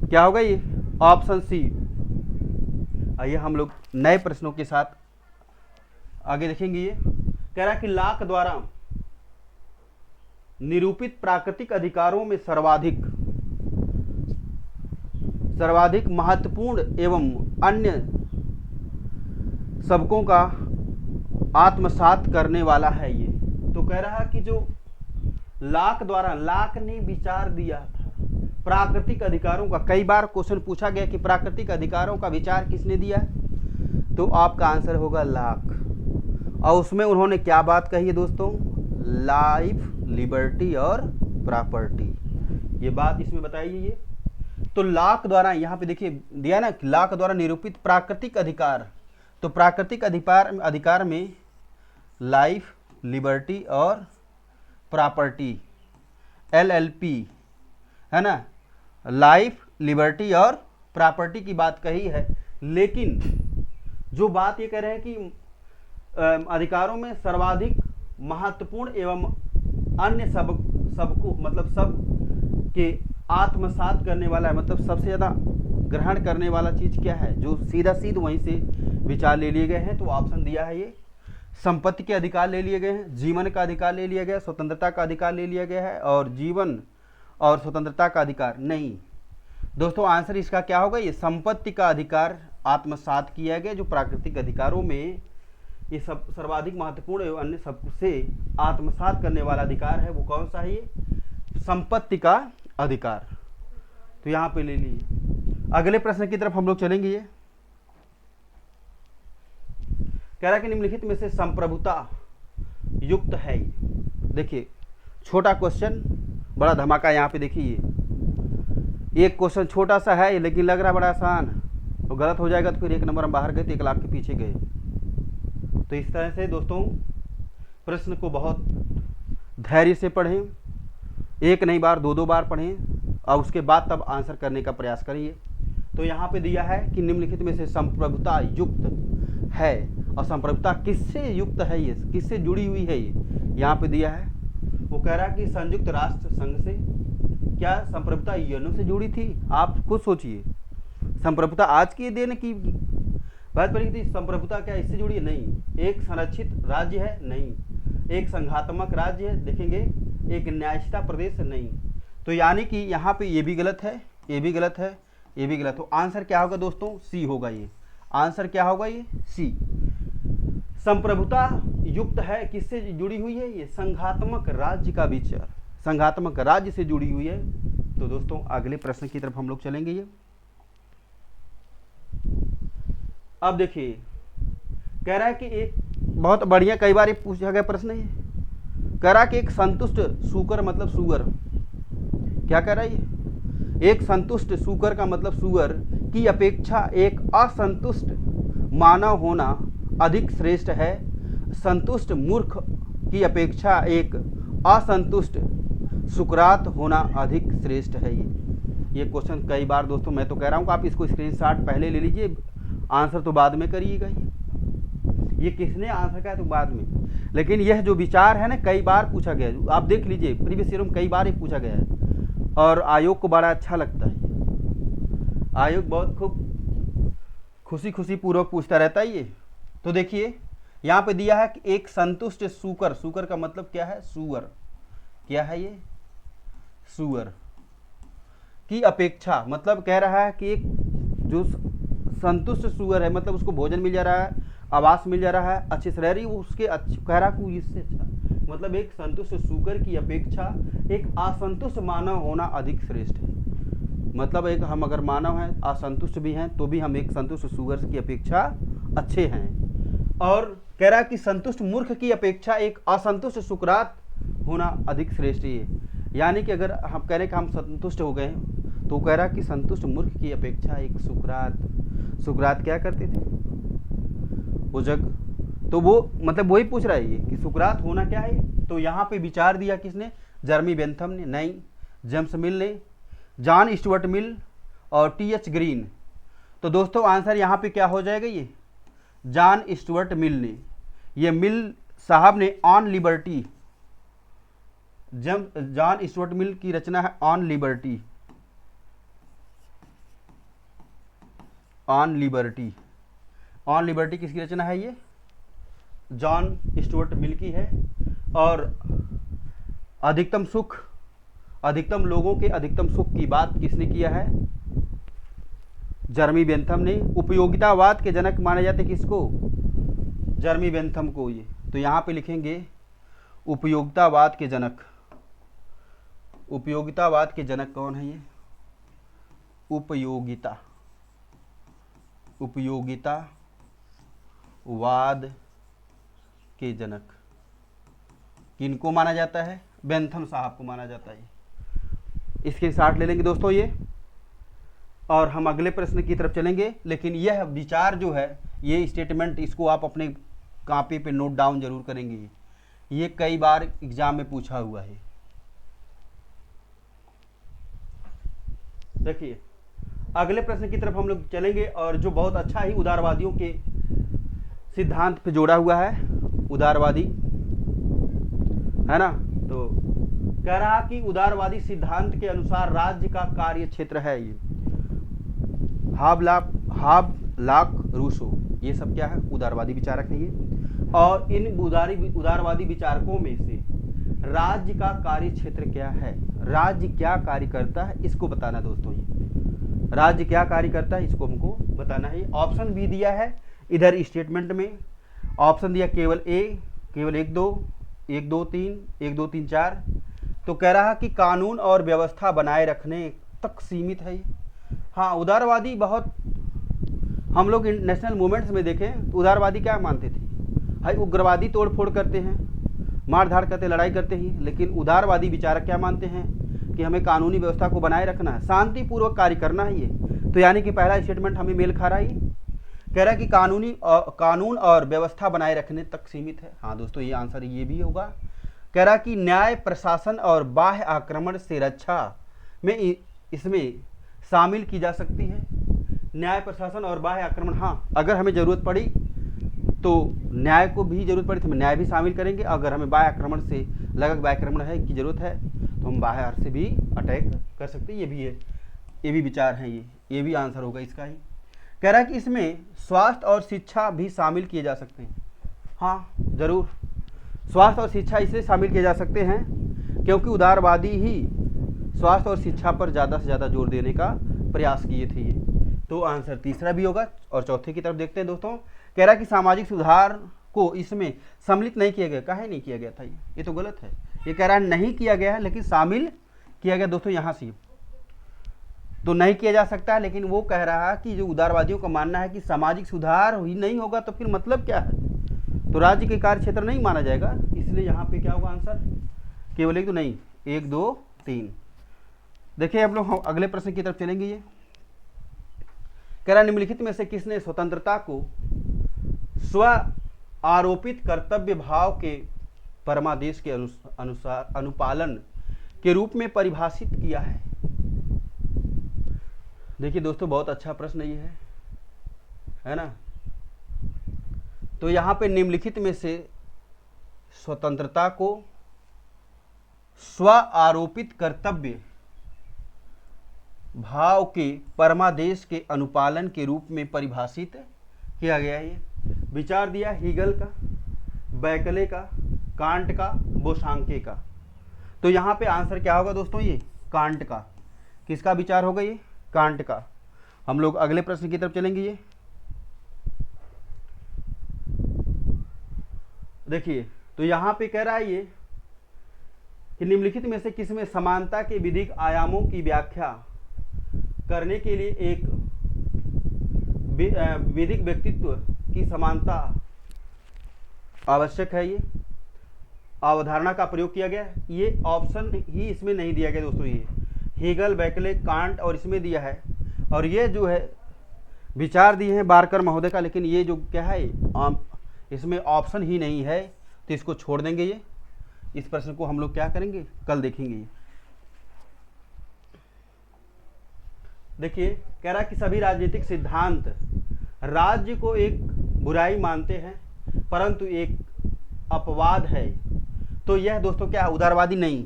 क्या होगा, ये ऑप्शन सी। आइए हम लोग नए प्रश्नों के साथ आगे देखेंगे। ये कह रहा है कि लाक द्वारा निरूपित प्राकृतिक अधिकारों में सर्वाधिक महत्वपूर्ण एवं अन्य सबकों का आत्मसात करने वाला है ये। तो कह रहा कि जो लाक द्वारा, लाक ने विचार दिया था प्राकृतिक अधिकारों का। कई बार क्वेश्चन पूछा गया कि प्राकृतिक अधिकारों का विचार किसने दिया, तो आपका आंसर होगा लाक। और उसमें उन्होंने क्या बात कही है दोस्तों, लाइफ, लिबर्टी और प्रॉपर्टी, ये बात इसमें बताइए। ये तो लाक द्वारा, यहाँ पे देखिए दिया ना, लाक द्वारा निरूपित प्राकृतिक अधिकार, तो प्राकृतिक अधिकार में लाइफ, लिबर्टी और प्रॉपर्टी, LLP है ना, लाइफ, लिबर्टी और प्रॉपर्टी की बात कही है। लेकिन जो बात ये कह रहे हैं कि अधिकारों में सर्वाधिक महत्वपूर्ण एवं अन्य सबको, मतलब सब के आत्मसात करने वाला है, मतलब सबसे ज़्यादा ग्रहण करने वाला चीज़ क्या है, जो सीधा वहीं से विचार ले लिए गए हैं। तो ऑप्शन दिया है, ये संपत्ति के अधिकार ले लिए गए हैं, जीवन का अधिकार ले लिया गया, स्वतंत्रता का अधिकार ले लिया गया है, और जीवन और स्वतंत्रता का अधिकार नहीं। दोस्तों आंसर इसका क्या होगा, ये संपत्ति का अधिकार आत्मसात किया गया। जो प्राकृतिक अधिकारों में ये सब सर्वाधिक महत्वपूर्ण एवं अन्य सबसे आत्मसात करने वाला अधिकार है, वो कौन सा है, ये संपत्ति का अधिकार। तो यहाँ पे ले लीजिए। अगले प्रश्न की तरफ हम लोग चलेंगे। ये कह रहा है कि निम्नलिखित में से संप्रभुता युक्त है। देखिए छोटा क्वेश्चन, बड़ा धमाका। यहाँ पे देखिए एक क्वेश्चन छोटा सा है लेकिन लग रहा है बड़ा आसान, तो गलत हो जाएगा तो फिर 1 नंबर हम बाहर गए तो 1 लाख के पीछे गए। तो इस तरह से दोस्तों प्रश्न को बहुत धैर्य से पढ़ें, एक नहीं बार 2 बार पढ़ें, और उसके बाद तब आंसर करने का प्रयास करिए। तो यहाँ पे दिया है कि निम्नलिखित में से संप्रभुता युक्त है, और संप्रभुता किससे युक्त है, ये किससे जुड़ी हुई है, ये यहाँ पे दिया है। वो कह रहा है कि संयुक्त राष्ट्र संघ से। क्या संप्रभुता यूएनओ से जुड़ी थी? आप खुद सोचिए, संप्रभुता आज की देन की बात पड़ी थी, संप्रभुता क्या इससे जुड़ी है? नहीं। एक संरक्षित राज्य है? नहीं। एक संघात्मक राज्य है? देखेंगे। एक न्यायिकता प्रदेश? नहीं। तो यानी कि यहाँ पे ये भी गलत है, ये भी गलत है, ये भी गलत। तो आंसर क्या होगा दोस्तों? सी होगा। ये आंसर क्या होगा? ये सी। संप्रभुता युक्त है, किससे जुड़ी हुई है? ये संघात्मक राज्य का विचार, संघात्मक राज्य से जुड़ी हुई है। तो दोस्तों अगले प्रश्न की तरफ हम लोग चलेंगे। ये अब देखिए कह रहा है कि एक बहुत बढ़िया, कई बार ये पूछा गया प्रश्न है, कह रहा है कि एक संतुष्ट सूकर मतलब सुअर, क्या कह रहा है ये? एक संतुष्ट सूकर का मतलब सुअर की अपेक्षा एक असंतुष्ट मानव होना अधिक श्रेष्ठ है। संतुष्ट मूर्ख की अपेक्षा एक असंतुष्ट सुकरात होना अधिक श्रेष्ठ है। ये क्वेश्चन कई बार दोस्तों, मैं तो कह रहा हूँ कि आप इसको स्क्रीनशॉट पहले ले लीजिए, आंसर तो बाद में करिएगा। ये किसने आंसर किया तो बाद में, लेकिन यह जो विचार है ना कई बार पूछा गया है। आप देख लीजिए प्रीवियस ईयर में कई बार ही पूछा गया है और आयोग को बड़ा अच्छा लगता है। आयोग बहुत खूब खुशी खुशी पूर्वक पूछता रहता है ये। तो देखिए यहाँ पे दिया है कि एक संतुष्ट सूकर, सूकर का मतलब क्या है, सुअर, क्या है ये, सुअर की अपेक्षा, मतलब कह रहा है कि एक जो संतुष्ट सुअर है मतलब उसको भोजन मिल जा रहा है, आवास मिल जा रहा है, अच्छी सैलरी, उसके कह रहा है इससे अच्छा, मतलब एक संतुष्ट सूकर की अपेक्षा एक असंतुष्ट मानव होना अधिक श्रेष्ठ है। मतलब एक हम अगर मानव हैं असंतुष्ट भी हैं तो भी हम एक संतुष्ट सुअर की अपेक्षा अच्छे हैं। और कह रहा है कि संतुष्ट मूर्ख की अपेक्षा एक असंतुष्ट सुकरात होना अधिक श्रेष्ठ है। यानी कि अगर हम कह रहे कि हम संतुष्ट हो गए तो कह रहा कि संतुष्ट मूर्ख की अपेक्षा एक सुकरात क्या करते थे वो जग, तो वो मतलब वही पूछ रहा है ये कि सुकरात होना क्या है। तो यहाँ पे विचार दिया किसने, जर्मी बेंथम ने, नहीं जेम्स मिल ने, जॉन स्टुअर्ट मिल और टी.एच. ग्रीन। तो दोस्तों आंसर यहाँ पे क्या हो जाएगा, ये जॉन स्टुअर्ट मिल ने, ये मिल साहब ने on liberty, John Stuart Mill की रचना है on liberty, on liberty, on liberty किसकी रचना है, ये जॉन स्टुअर्ट मिल की है। और अधिकतम सुख, अधिकतम लोगों के अधिकतम सुख की बात किसने किया है, जर्मी बेंथम ने। उपयोगितावाद के जनक माने जाते किसको, जर्मी बेंथम को। ये तो यहाँ पे लिखेंगे उपयोगितावाद के जनक, उपयोगितावाद के जनक कौन है, ये उपयोगितावाद के जनक किनको माना जाता है, बेंथम साहब को माना जाता है। इसके साथ ले लेंगे दोस्तों ये, और हम अगले प्रश्न की तरफ चलेंगे। लेकिन यह विचार जो है, ये स्टेटमेंट, इसको आप अपने कॉपी पे नोट डाउन जरूर करेंगे, ये कई बार एग्जाम में पूछा हुआ है। देखिए अगले प्रश्न की तरफ हम लोग चलेंगे, और जो बहुत अच्छा ही उदारवादियों के सिद्धांत पे जोड़ा हुआ है, उदारवादी है ना। तो कह रहा कि उदारवादी सिद्धांत के अनुसार राज्य का कार्य क्षेत्र है ये, हावलॉक रूसो, ये सब क्या है, उदारवादी विचारक है ये। और इन उदारवादी विचारकों में से राज्य का कार्य क्षेत्र क्या है, राज्य क्या कार्य करता है, इसको बताना दोस्तों। ये राज्य क्या कार्य करता है इसको हमको बताना है। ऑप्शन भी दिया है इधर स्टेटमेंट में, ऑप्शन दिया केवल ए, केवल 1 2 3 4। तो कह रहा कि कानून और व्यवस्था बनाए रखने तक सीमित है। हाँ, उदारवादी बहुत, हम लोग नेशनल मूवमेंट्स में देखें तो उदारवादी क्या मानते थे, भाई उग्रवादी तोड़ फोड़ करते हैं, मार धाड़ करते, लड़ाई करते हैं। लेकिन उदारवादी विचारक क्या मानते हैं कि हमें कानूनी व्यवस्था को बनाए रखना है, शांतिपूर्वक कार्य करना है ये। तो यानी कि पहला स्टेटमेंट हमें मेल खा रहा है, कह रहा है कि कानून और व्यवस्था बनाए रखने तक सीमित है। हाँ दोस्तों, ये आंसर ये भी होगा। कह रहा कि न्याय प्रशासन और बाह्य आक्रमण से रक्षा में इसमें शामिल की जा सकती है। न्याय प्रशासन और बाह्य आक्रमण, हाँ अगर हमें ज़रूरत पड़ी तो न्याय को भी जरूरत पड़ी तो हम न्याय भी शामिल करेंगे। अगर हमें बाह्य आक्रमण से लगक बाह्य आक्रमण है की जरूरत है तो हम बाहर से भी अटैक कर सकते हैं। ये भी है, ये भी विचार हैं, ये भी आंसर होगा इसका ही। कह रहा है कि इसमें स्वास्थ्य और शिक्षा भी शामिल किए जा सकते हैं। हाँ जरूर, स्वास्थ्य और शिक्षा इसलिए शामिल किए जा सकते हैं क्योंकि उदारवादी ही स्वास्थ्य और शिक्षा पर ज़्यादा से ज़्यादा जोर देने का प्रयास किए थे ये। तो आंसर तीसरा भी होगा। और चौथे की तरफ देखते हैं दोस्तों। कह रहा कि सामाजिक सुधार को इसमें सम्मिलित नहीं किया गया। काहे नहीं किया गया था, ये तो गलत है। ये कह रहा है नहीं किया गया है लेकिन शामिल किया गया। दोस्तों यहाँ से तो नहीं किया जा सकता है, लेकिन वो कह रहा है कि जो उदारवादियों का मानना है कि सामाजिक सुधार ही नहीं होगा तो फिर मतलब क्या है, तो राज्य के कार्य क्षेत्र नहीं माना जाएगा। इसलिए यहाँ पे क्या होगा आंसर, केवल 1 2 नहीं, 1 2 3। देखिए अब लोग हम अगले प्रश्न की तरफ चलेंगे। ये कह रहा निम्नलिखित में से किसने स्वतंत्रता को स्व आरोपित कर्तव्य भाव के परमादेश के अनुसार अनुपालन के रूप में परिभाषित किया है। देखिए दोस्तों बहुत अच्छा प्रश्न ये है ना। तो यहाँ पे निम्नलिखित में से स्वतंत्रता को स्व आरोपित कर्तव्य भाव के परमादेश के अनुपालन के रूप में परिभाषित किया गया है। ये विचार दिया हीगल का, बैकले का, कांट का, बोसांके का। तो यहाँ पे आंसर क्या होगा दोस्तों? ये कांट का। किसका विचार होगा? ये कांट का। हम लोग अगले प्रश्न की तरफ चलेंगे। ये देखिए, तो यहाँ पे कह रहा है ये कि निम्नलिखित में से किसमें समानता के विधिक आयामों की व्याख्या करने के लिए एक विधिक व्यक्तित्व की समानता आवश्यक है? ये अवधारणा का प्रयोग किया गया। ये ऑप्शन ही इसमें नहीं दिया गया दोस्तों। ये हेगल, बैकले, कांट और इसमें दिया है, और ये जो है विचार दिए हैं बारकर महोदय का, लेकिन ये जो क्या है इसमें ऑप्शन ही नहीं है, तो इसको छोड़ देंगे। ये इस प्रश्न को हम लोग क्या करेंगे? कल देखेंगे। ये देखिए, कह रहा कि सभी राजनीतिक सिद्धांत राज्य को एक बुराई मानते हैं परंतु एक अपवाद है। तो यह दोस्तों क्या है? उदारवादी नहीं,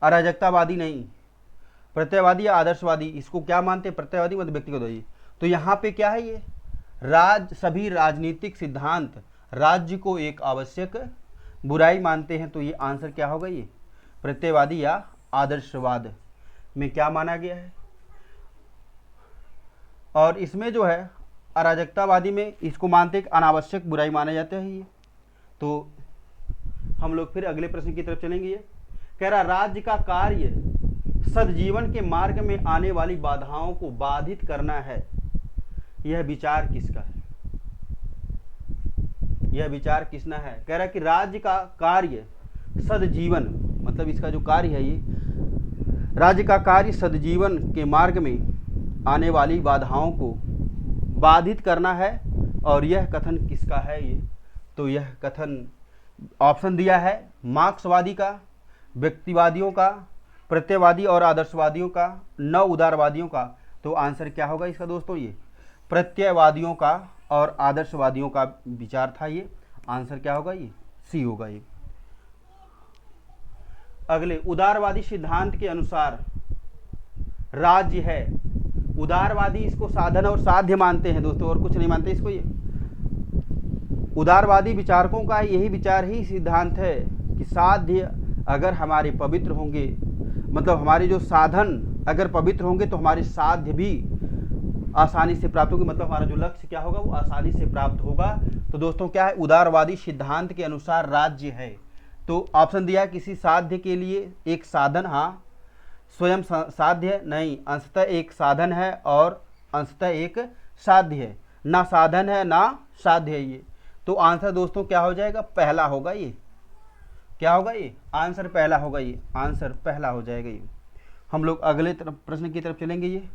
अराजकतावादी नहीं, प्रत्ययवादी या आदर्शवादी, इसको क्या मानते हैं? प्रत्ययवादी मतलब व्यक्तिगतवादी। तो यहाँ पे क्या है? ये सभी राजनीतिक सिद्धांत राज्य को एक आवश्यक बुराई मानते हैं। तो ये आंसर क्या होगा? ये प्रत्ययवादी या आदर्शवाद में क्या माना गया है। और इसमें जो है अराजकतावादी में इसको मानते हैं अनावश्यक बुराई माने जाते हैं। ये तो हम लोग फिर अगले प्रश्न की तरफ चलेंगे। ये कह रहा राज्य का कार्य सदजीवन के मार्ग में आने वाली बाधाओं को बाधित करना है। यह विचार किसका है? यह विचार किसना है? कह रहा कि राज्य का कार्य सदजीवन, मतलब इसका जो कार्य है, ये राज्य का कार्य सदजीवन के मार्ग में आने वाली बाधाओं को बाधित करना है। और यह कथन किसका है? ये तो यह कथन ऑप्शन दिया है मार्क्सवादी का, व्यक्तिवादियों का, प्रत्ययवादी और आदर्शवादियों का, नव उदारवादियों का। तो आंसर क्या होगा इसका दोस्तों? ये प्रत्ययवादियों का और आदर्शवादियों का विचार था। ये आंसर क्या होगा? ये सी होगा। ये अगले उदारवादी सिद्धांत के अनुसार राज्य है, उदारवादी इसको साधन और साध्य मानते हैं दोस्तों, और कुछ नहीं मानते इसको। ये उदारवादी विचारकों का यही विचार ही सिद्धांत है कि साध्य अगर हमारे पवित्र होंगे, मतलब हमारे जो साधन अगर पवित्र होंगे तो हमारे साध्य भी आसानी से प्राप्त होंगे, मतलब हमारा जो लक्ष्य क्या होगा वो आसानी से प्राप्त होगा। तो दोस्तों क्या है? उदारवादी सिद्धांत के अनुसार राज्य है। तो ऑप्शन दिया है किसी साध्य के लिए एक साधन, हाँ स्वयं साध्य नहीं, अंशतः एक साधन है और अंशतः एक साध्य है, ना साधन है ना साध्य है। ये तो आंसर दोस्तों क्या हो जाएगा? पहला होगा। ये क्या होगा? ये आंसर पहला होगा। ये आंसर पहला हो जाएगा। ये हम लोग अगले प्रश्न की तरफ चलेंगे। ये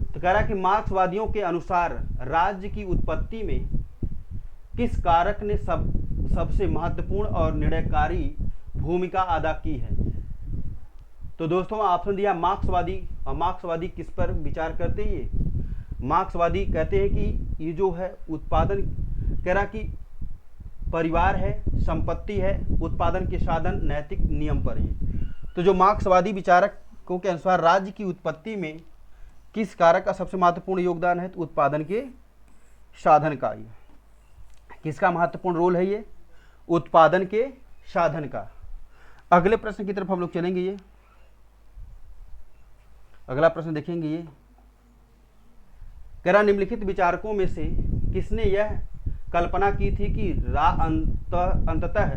तो कह रहा है कि मार्क्सवादियों के अनुसार राज्य की उत्पत्ति में किस कारक ने सबसे महत्वपूर्ण और निर्णयकारी भूमिका अदा की है? तो दोस्तों ऑप्शन दिया मार्क्सवादी। और मार्क्सवादी किस पर विचार करते हैं? ये मार्क्सवादी कहते हैं कि ये जो है उत्पादन, कह रहा कि परिवार है, संपत्ति है, उत्पादन के साधन नैतिक नियम पर है। तो जो मार्क्सवादी विचारकों के अनुसार राज्य की उत्पत्ति में किस कारक का सबसे महत्वपूर्ण योगदान है? तो उत्पादन के साधन का। ये किसका महत्वपूर्ण रोल है? ये उत्पादन के साधन का। अगले प्रश्न की तरफ हम लोग चलेंगे। ये अगला प्रश्न देखेंगे। ये कह रहा निम्नलिखित विचारकों में से किसने यह कल्पना की थी कि अंततः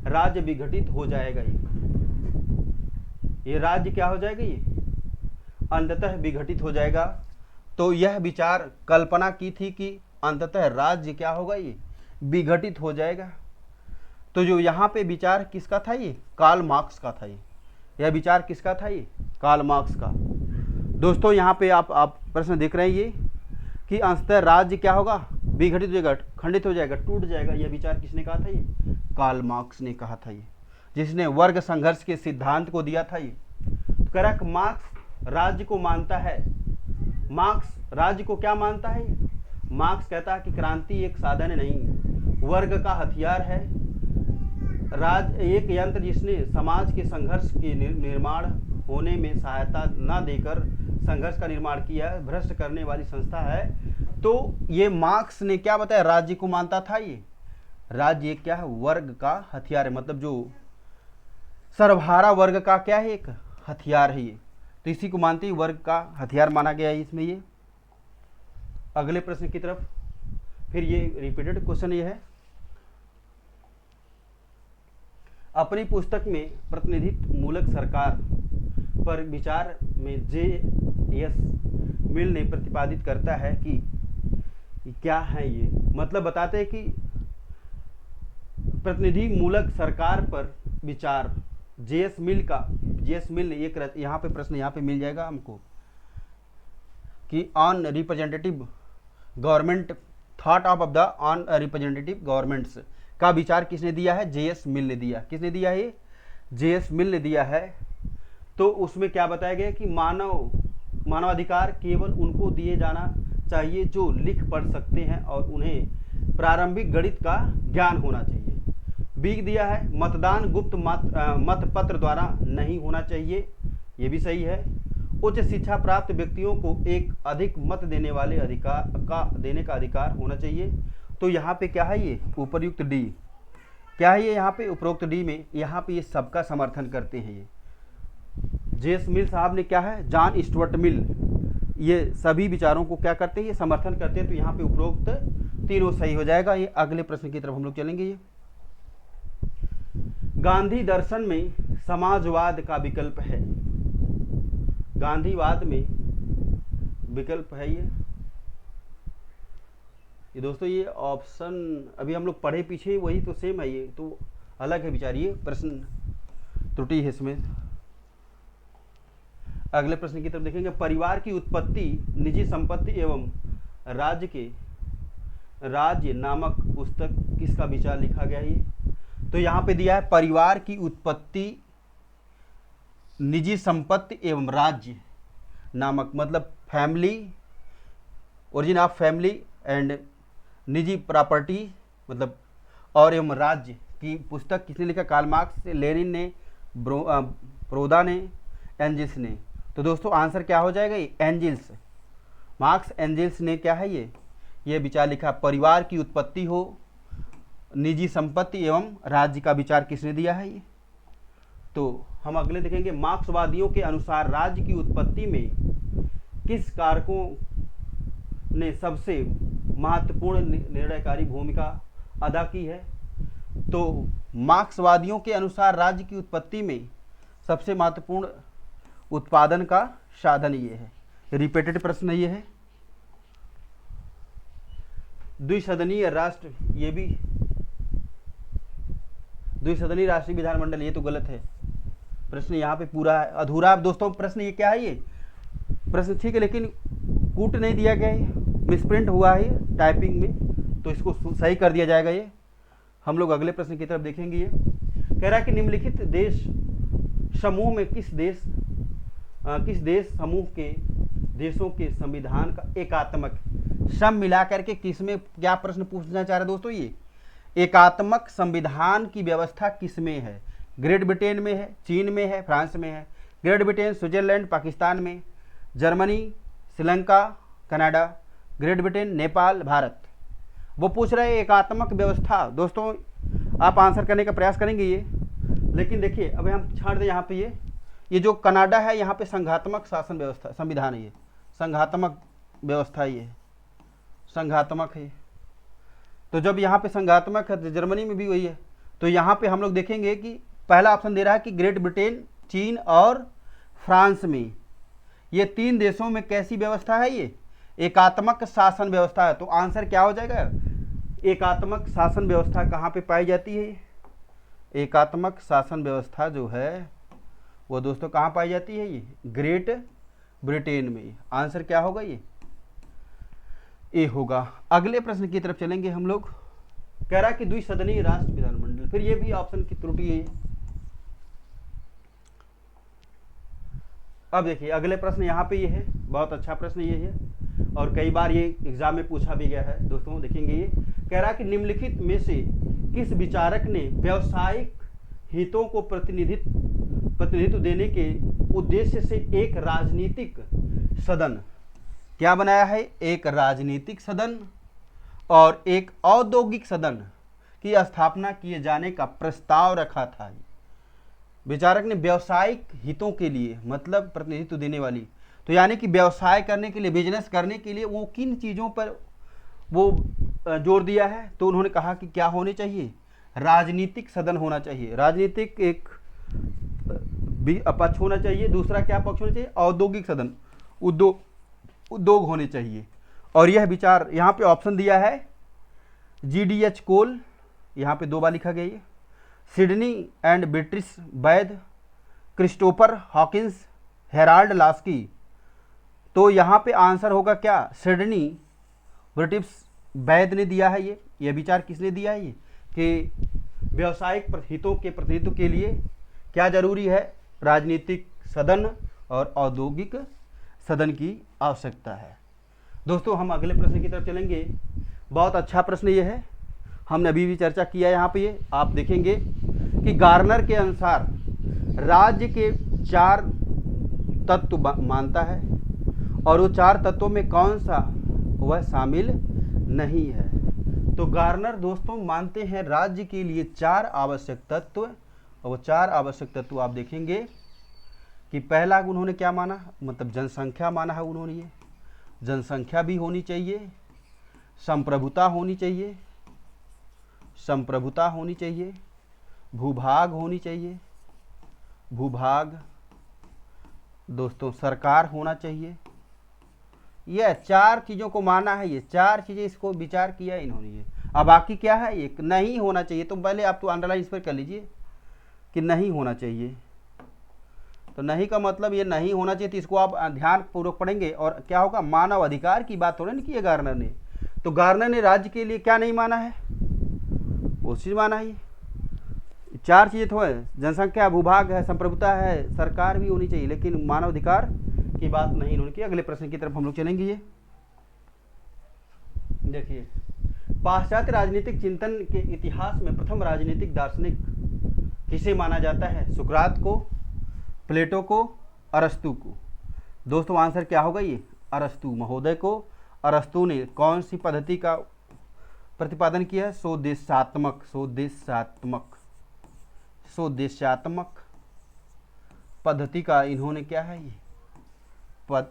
राज्य विघटित हो जाएगा? ये राज्य क्या हो जाएगा? ये अंततः विघटित हो जाएगा। तो यह विचार कल्पना की थी कि अंततः राज्य क्या होगा? ये विघटित हो जाएगा। तो जो यहाँ पे विचार किसका था? ये कार्ल मार्क्स का था। यह विचार किसका था? ये कार्ल मार्क्स का। दोस्तों यहाँ पे आप प्रश्न देख रहे हैं ये कि अंततः राज्य क्या होगा? विघटित हो जाएगा, खंडित हो जाएगा, टूट जाएगा। यह विचार किसने कहा था? ये कार्ल मार्क्स ने कहा था। ये जिसने वर्ग संघर्ष के सिद्धांत को दिया था। ये तो कह रहा मार्क्स राज्य को मानता है। मार्क्स राज्य को क्या मानता है? मार्क्स कहता है कि क्रांति एक साधन नहीं, वर्ग का हथियार है। राज एक यंत्र जिसने समाज के संघर्ष के निर्माण होने में सहायता न देकर संघर्ष का निर्माण किया, भ्रष्ट करने वाली संस्था है। तो ये मार्क्स ने क्या बताया, राज्य को मानता था ये राज्य क्या है, वर्ग का हथियार है, मतलब जो सर्वहारा वर्ग का क्या है, एक हथियार है ये, तो इसी को मानते ही वर्ग का हथियार माना गया है इसमें ये। अगले प्रश्न की तरफ, फिर ये रिपीटेड क्वेश्चन ये है, अपनी पुस्तक में प्रतिनिधित्व मूलक सरकार पर विचार में जे.एस. मिल ने प्रतिपादित करता है कि क्या है ये, मतलब बताते हैं कि प्रतिनिधि मूलक सरकार पर विचार, जे.एस. मिल ने एक, यहाँ पे प्रश्न यहाँ पे मिल जाएगा हमको कि on representative government, thought of the on representative governments का विचार किसने दिया है, जे.एस. मिल ने दिया। किसने दिया है, जे.एस. मिल ने दिया है। तो उसमें क्या बताया गया कि मानवाधिकार केवल उनको दिए जाना चाहिए जो लिख पढ़ सकते हैं और उन्हें प्रारंभिक गणित का ज्ञान होना चाहिए। बी दिया है, मतदान गुप्त मत पत्र द्वारा नहीं होना चाहिए, ये भी सही है। उच्च शिक्षा प्राप्त व्यक्तियों को एक अधिक मत देने वाले देने का अधिकार होना चाहिए। तो यहाँ पे क्या है, ये उपयुक्त डी क्या है, ये यहाँ पे उपरोक्त डी में यहाँ पे ये सबका समर्थन करते हैं। ये जे.एस. मिल साहब ने क्या है, जॉन स्टुअर्ट मिल, ये सभी विचारों को क्या करते हैं, ये समर्थन करते हैं। तो यहाँ पे उपरोक्त तीनों सही हो जाएगा। ये अगले प्रश्न की तरफ हम लोग चलेंगे। ये गांधी दर्शन में समाजवाद का विकल्प है, गांधीवाद में विकल्प है ये दोस्तों, ये ऑप्शन अभी हम लोग पढ़े पीछे वही तो सेम है, ये तो अलग है विचार, ये प्रश्न त्रुटि है इसमें। अगले प्रश्न की तरफ देखेंगे, परिवार की उत्पत्ति, निजी संपत्ति एवं राज्य नामक पुस्तक किसका विचार लिखा गया है। तो यहाँ पे दिया है परिवार की उत्पत्ति, निजी संपत्ति एवं राज्य नामक, मतलब family, origin of family and निजी प्रॉपर्टी, मतलब और एवं राज्य की पुस्तक किसने लिखा, कार्ल मार्क्स, लेनिन ने, प्रोदा ने, एंजिल्स ने। तो दोस्तों आंसर क्या हो जाएगा, ये एंजिल्स, मार्क्स एंजिल्स ने क्या है ये विचार लिखा, परिवार की उत्पत्ति हो, निजी संपत्ति एवं राज्य का विचार किसने दिया है ये। तो हम अगले देखेंगे, मार्क्सवादियों के अनुसार राज्य की उत्पत्ति में किस कारकों ने सबसे महत्वपूर्ण निर्णयकारी भूमिका अदा की है। तो मार्क्सवादियों के अनुसार राज्य की उत्पत्ति में सबसे महत्वपूर्ण उत्पादन का साधन ये है। रिपीटेड प्रश्न ये है, द्विसदनीय राष्ट्र, ये भी द्विसदनीय राष्ट्रीय विधानमंडल, ये तो गलत है प्रश्न, यहाँ पे पूरा है अधूरा। दोस्तों प्रश्न ये क्या है, ये प्रश्न ठीक है लेकिन कूट नहीं दिया गया है, मिसप्रिंट हुआ है टाइपिंग में, तो इसको सही कर दिया जाएगा। ये हम लोग अगले प्रश्न की तरफ देखेंगे। ये कह रहा है कि निम्नलिखित देश समूह में किस देश समूह के देशों के संविधान का एकात्मक, सब मिला करके किसमें, क्या प्रश्न पूछना चाह रहे दोस्तों, ये एकात्मक संविधान की व्यवस्था किसमें है। ग्रेट ब्रिटेन में है, चीन में है, फ्रांस में है। ग्रेट ब्रिटेन, स्विट्जरलैंड, पाकिस्तान में, Germany, Sri Lanka, Canada, great Britain, Nepal, Bharat. वो पूछ रहे हैं एकात्मक व्यवस्था। दोस्तों आप आंसर करने का प्रयास करेंगे ये, लेकिन देखिए अभी हम छाड़ दें यहाँ पे, ये जो कनाडा है यहाँ पे संघात्मक शासन व्यवस्था संविधान है, ये संघात्मक व्यवस्था, ये संघात्मक है। तो जब यहाँ पे संघात्मक है तो जर्मनी में भी वही है। तो यहाँ पे हम लोग देखेंगे कि पहला ऑप्शन दे रहा है कि ग्रेट ब्रिटेन, चीन और फ्रांस में, ये तीन देशों में कैसी व्यवस्था है, ये एकात्मक शासन व्यवस्था है। तो आंसर क्या हो जाएगा, एकात्मक शासन व्यवस्था कहाँ पे पाई जाती है। एकात्मक शासन व्यवस्था जो है वो दोस्तों कहाँ पाई जाती है, ये ग्रेट ब्रिटेन में। आंसर क्या होगा, ये ए होगा। अगले प्रश्न की तरफ चलेंगे हम लोग। कह रहा है कि द्विसदनीय राष्ट्र विधानमंडल, फिर ये भी ऑप्शन की त्रुटि है। अब देखिए अगले प्रश्न यहाँ पे ये है, बहुत अच्छा प्रश्न ये है और कई बार ये एग्जाम में पूछा भी गया है दोस्तों। देखेंगे ये कह रहा है कि निम्नलिखित में से किस विचारक ने व्यावसायिक हितों को प्रतिनिधित्व देने के उद्देश्य से एक राजनीतिक सदन क्या बनाया है, एक राजनीतिक सदन और एक औद्योगिक सदन की स्थापना किए जाने का प्रस्ताव रखा था। विचारक ने व्यावसायिक हितों के लिए मतलब प्रतिनिधित्व देने वाली, तो यानी कि व्यवसाय करने के लिए, बिजनेस करने के लिए वो किन चीज़ों पर वो जोर दिया है, तो उन्होंने कहा कि क्या होने चाहिए, राजनीतिक सदन होना चाहिए। राजनीतिक एक पक्ष होना चाहिए, दूसरा क्या पक्ष होना चाहिए, औद्योगिक सदन, उद्योग होने चाहिए। और यह विचार यहाँ पे ऑप्शन दिया है GDH कोल, यहाँ पे 2 बार लिखा गया है, Sydney and British Vaid, Christopher Hawkins, Herald Laski. तो यहाँ पे आंसर होगा क्या, सिडनी ब्रिटिश वैद ने दिया है। ये विचार किसने दिया है, ये कि व्यावसायिक हितों के प्रतिनिधित्व के लिए क्या जरूरी है, राजनीतिक सदन और औद्योगिक सदन की आवश्यकता है। दोस्तों हम अगले प्रश्न की तरफ चलेंगे। बहुत अच्छा प्रश्न ये है, हमने अभी भी चर्चा किया है यहाँ पे। ये आप देखेंगे कि गार्नर के अनुसार राज्य के 4 तत्व मानता है और वो 4 तत्वों में कौन सा वह शामिल नहीं है। तो गार्नर दोस्तों मानते हैं राज्य के लिए 4 आवश्यक तत्व, और वो 4 आवश्यक तत्व आप देखेंगे कि पहला उन्होंने क्या माना, मतलब जनसंख्या माना है उन्होंने। ये जनसंख्या भी होनी चाहिए, संप्रभुता होनी चाहिए, संप्रभुता होनी चाहिए, भूभाग होनी चाहिए, भूभाग दोस्तों सरकार होना चाहिए। ये 4 चीज़ों को माना है, ये 4 चीज़ें इसको विचार किया इन्होंने। ये अब बाकी क्या है, एक नहीं होना चाहिए। तो पहले आप तो अंडरलाइन इस पर कर लीजिए कि नहीं होना चाहिए। तो नहीं का मतलब ये नहीं होना चाहिए, तो इसको आप ध्यान पूर्वक पढ़ेंगे और क्या होगा, मानव अधिकार की बात थोड़ी नहीं की है गार्नर ने। तो गार्नर ने राज्य के लिए क्या नहीं माना है, वो चीज़ माना है। 4 चीज़ें तो है, जनसंख्या, भूभाग है, संप्रभुता है, सरकार भी होनी चाहिए, लेकिन मानव अधिकार की बात नहीं इन्होंने की। अगले प्रश्न की तरफ हम लोग चलेंगे। ये देखिए, पाश्चात्य राजनीतिक चिंतन के इतिहास में प्रथम राजनीतिक दार्शनिक किसे माना जाता है, सुकरात को, प्लेटो को, अरस्तु को। दोस्तों आंसर क्या होगा, ये अरस्तु महोदय को। अरस्तु ने कौन सी पद्धति का प्रतिपादन किया है, स्वोद्देश्यात्मक पद्धति का इन्होंने क्या है, ये पद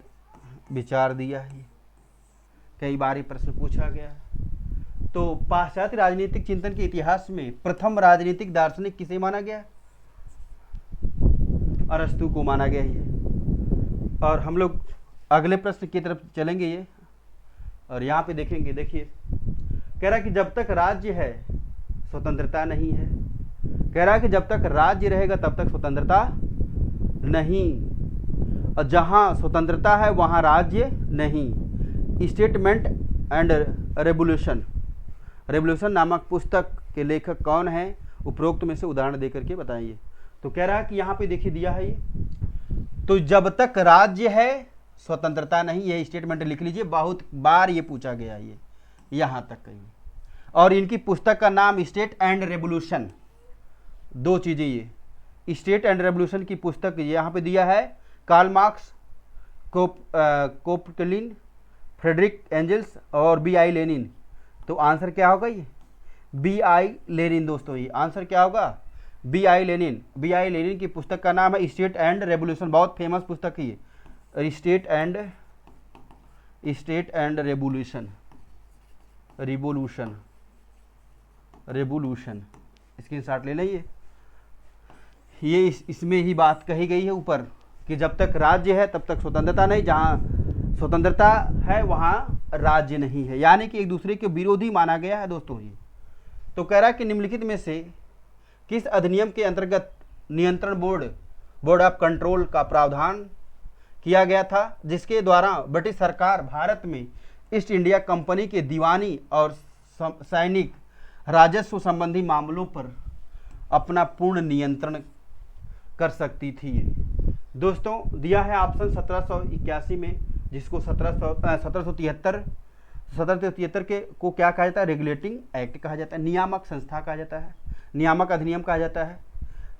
विचार दिया है। कई बार ये प्रश्न पूछा गया है। तो पाश्चात्य राजनीतिक चिंतन के इतिहास में प्रथम राजनीतिक दार्शनिक किसे माना गया, अरस्तु को माना गया है। और हम लोग अगले प्रश्न की तरफ चलेंगे। ये और यहाँ पे देखेंगे, देखिए कह रहा है कि जब तक राज्य है स्वतंत्रता नहीं है। कह रहा है कि जब तक राज्य रहेगा तब तक स्वतंत्रता नहीं, और जहाँ स्वतंत्रता है वहाँ राज्य नहीं। स्टेटमेंट एंड रेवोल्यूशन नामक पुस्तक के लेखक कौन है, उपरोक्त में से उदाहरण देकर के बताइए। तो कह रहा है कि यहाँ पे देखिए दिया है ये, तो जब तक राज्य है स्वतंत्रता नहीं, ये स्टेटमेंट लिख लीजिए, बहुत बार ये पूछा गया है ये यहाँ तक कहीं। और इनकी पुस्तक का नाम स्टेट एंड रेवोल्यूशन, 2 चीज़ें, ये स्टेट एंड रेवोल्यूशन की पुस्तक यहाँ पे दिया है कार्ल मार्क्स, कोपटलिन, फ्रेडरिक एंजल्स और B.I. लेनिन। तो आंसर क्या होगा, ये B.I. लेनिन। दोस्तों ये आंसर क्या होगा, B.I. लेनिन। B.I. लेनिन की पुस्तक का नाम है स्टेट एंड रेवोल्यूशन, बहुत फेमस पुस्तक है ये, स्टेट एंड रेवोल्यूशन स्क्रीनशॉट ले लें। ये इसमें ही बात कही गई है ऊपर कि जब तक राज्य है तब तक स्वतंत्रता नहीं, जहाँ स्वतंत्रता है वहाँ राज्य नहीं है, यानी कि एक दूसरे के विरोधी माना गया है दोस्तों ये। तो कह रहा है कि निम्नलिखित में से किस अधिनियम के अंतर्गत नियंत्रण बोर्ड ऑफ कंट्रोल का प्रावधान किया गया था, जिसके द्वारा ब्रिटिश सरकार भारत में ईस्ट इंडिया कंपनी के दीवानी और सैनिक राजस्व संबंधी मामलों पर अपना पूर्ण नियंत्रण कर सकती थी। दोस्तों दिया है ऑप्शन 1781 में, जिसको 1773 1773 के को क्या कहा जाता है? रेगुलेटिंग एक्ट कहा जाता है, नियामक संस्था कहा जाता है, नियामक अधिनियम कहा जाता है।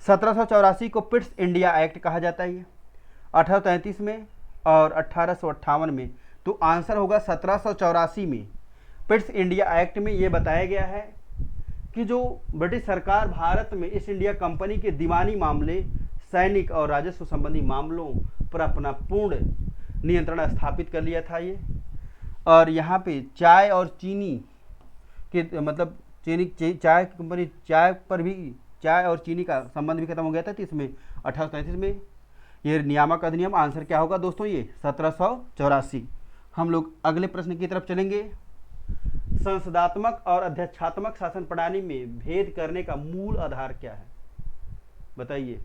1784 को पिट्स इंडिया एक्ट कहा जाता है ये 1833 में, और 1858 में। तो आंसर होगा 1784 में। पिट्स इंडिया एक्ट में ये बताया गया है कि जो ब्रिटिश सरकार भारत में ईस्ट इंडिया कंपनी के दीवानी मामले, सैनिक और राजस्व संबंधी मामलों पर अपना पूर्ण नियंत्रण स्थापित कर लिया था ये। और यहाँ पे चाय और चीनी के मतलब चाय की कंपनी, चाय पर भी, चाय और चीनी का संबंध भी खत्म हो गया था। तो इसमें 1833 में ये नियामक अधिनियम। आंसर क्या होगा दोस्तों? ये 1784। हम लोग अगले प्रश्न की तरफ चलेंगे। संसदात्मक और अध्यक्षात्मक शासन प्रणाली में भेद करने का मूल आधार क्या है? बताइए।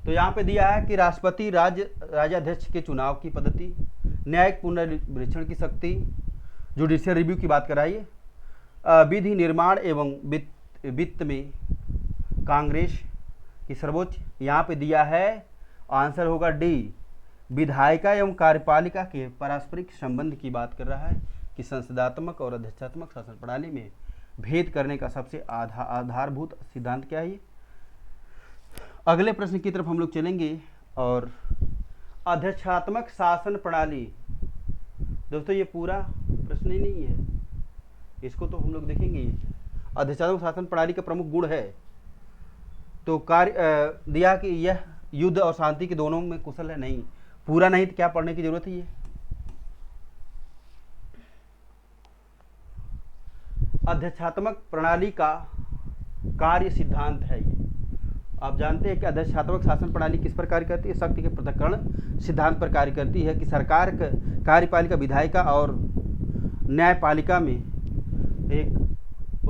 तो यहाँ पे दिया है कि राष्ट्रपति राज्याध्यक्ष के चुनाव की पद्धति, न्यायिक पुनरीक्षण की शक्ति, जुडिशियल रिव्यू की बात कराइए, विधि निर्माण एवं वित्त में कांग्रेस की सर्वोच्च। यहाँ पे दिया है, आंसर होगा डी, विधायिका एवं कार्यपालिका के पारस्परिक संबंध की बात कर रहा है कि संसदात्मक और अध्यक्षात्मक शासन प्रणाली में भेद करने का सबसे आधारभूत सिद्धांत क्या है? अगले प्रश्न की तरफ हम लोग चलेंगे। और अध्यक्षात्मक शासन प्रणाली, दोस्तों ये पूरा प्रश्न ही नहीं है, इसको तो हम लोग देखेंगे। अध्यक्षात्मक शासन प्रणाली का प्रमुख गुण है तो कार्य दिया कि यह युद्ध और शांति के दोनों में कुशल है। नहीं, पूरा नहीं तो क्या पढ़ने की जरूरत है ये। अध्यक्षात्मक प्रणाली का कार्य सिद्धांत है ये। आप जानते हैं कि अध्यक्षात्मक शासन प्रणाली किस पर कार्य करती है? शक्ति के पृथक्करण सिद्धांत पर कार्य करती है कि सरकार, कार्यपालिका, विधायिका और न्यायपालिका में एक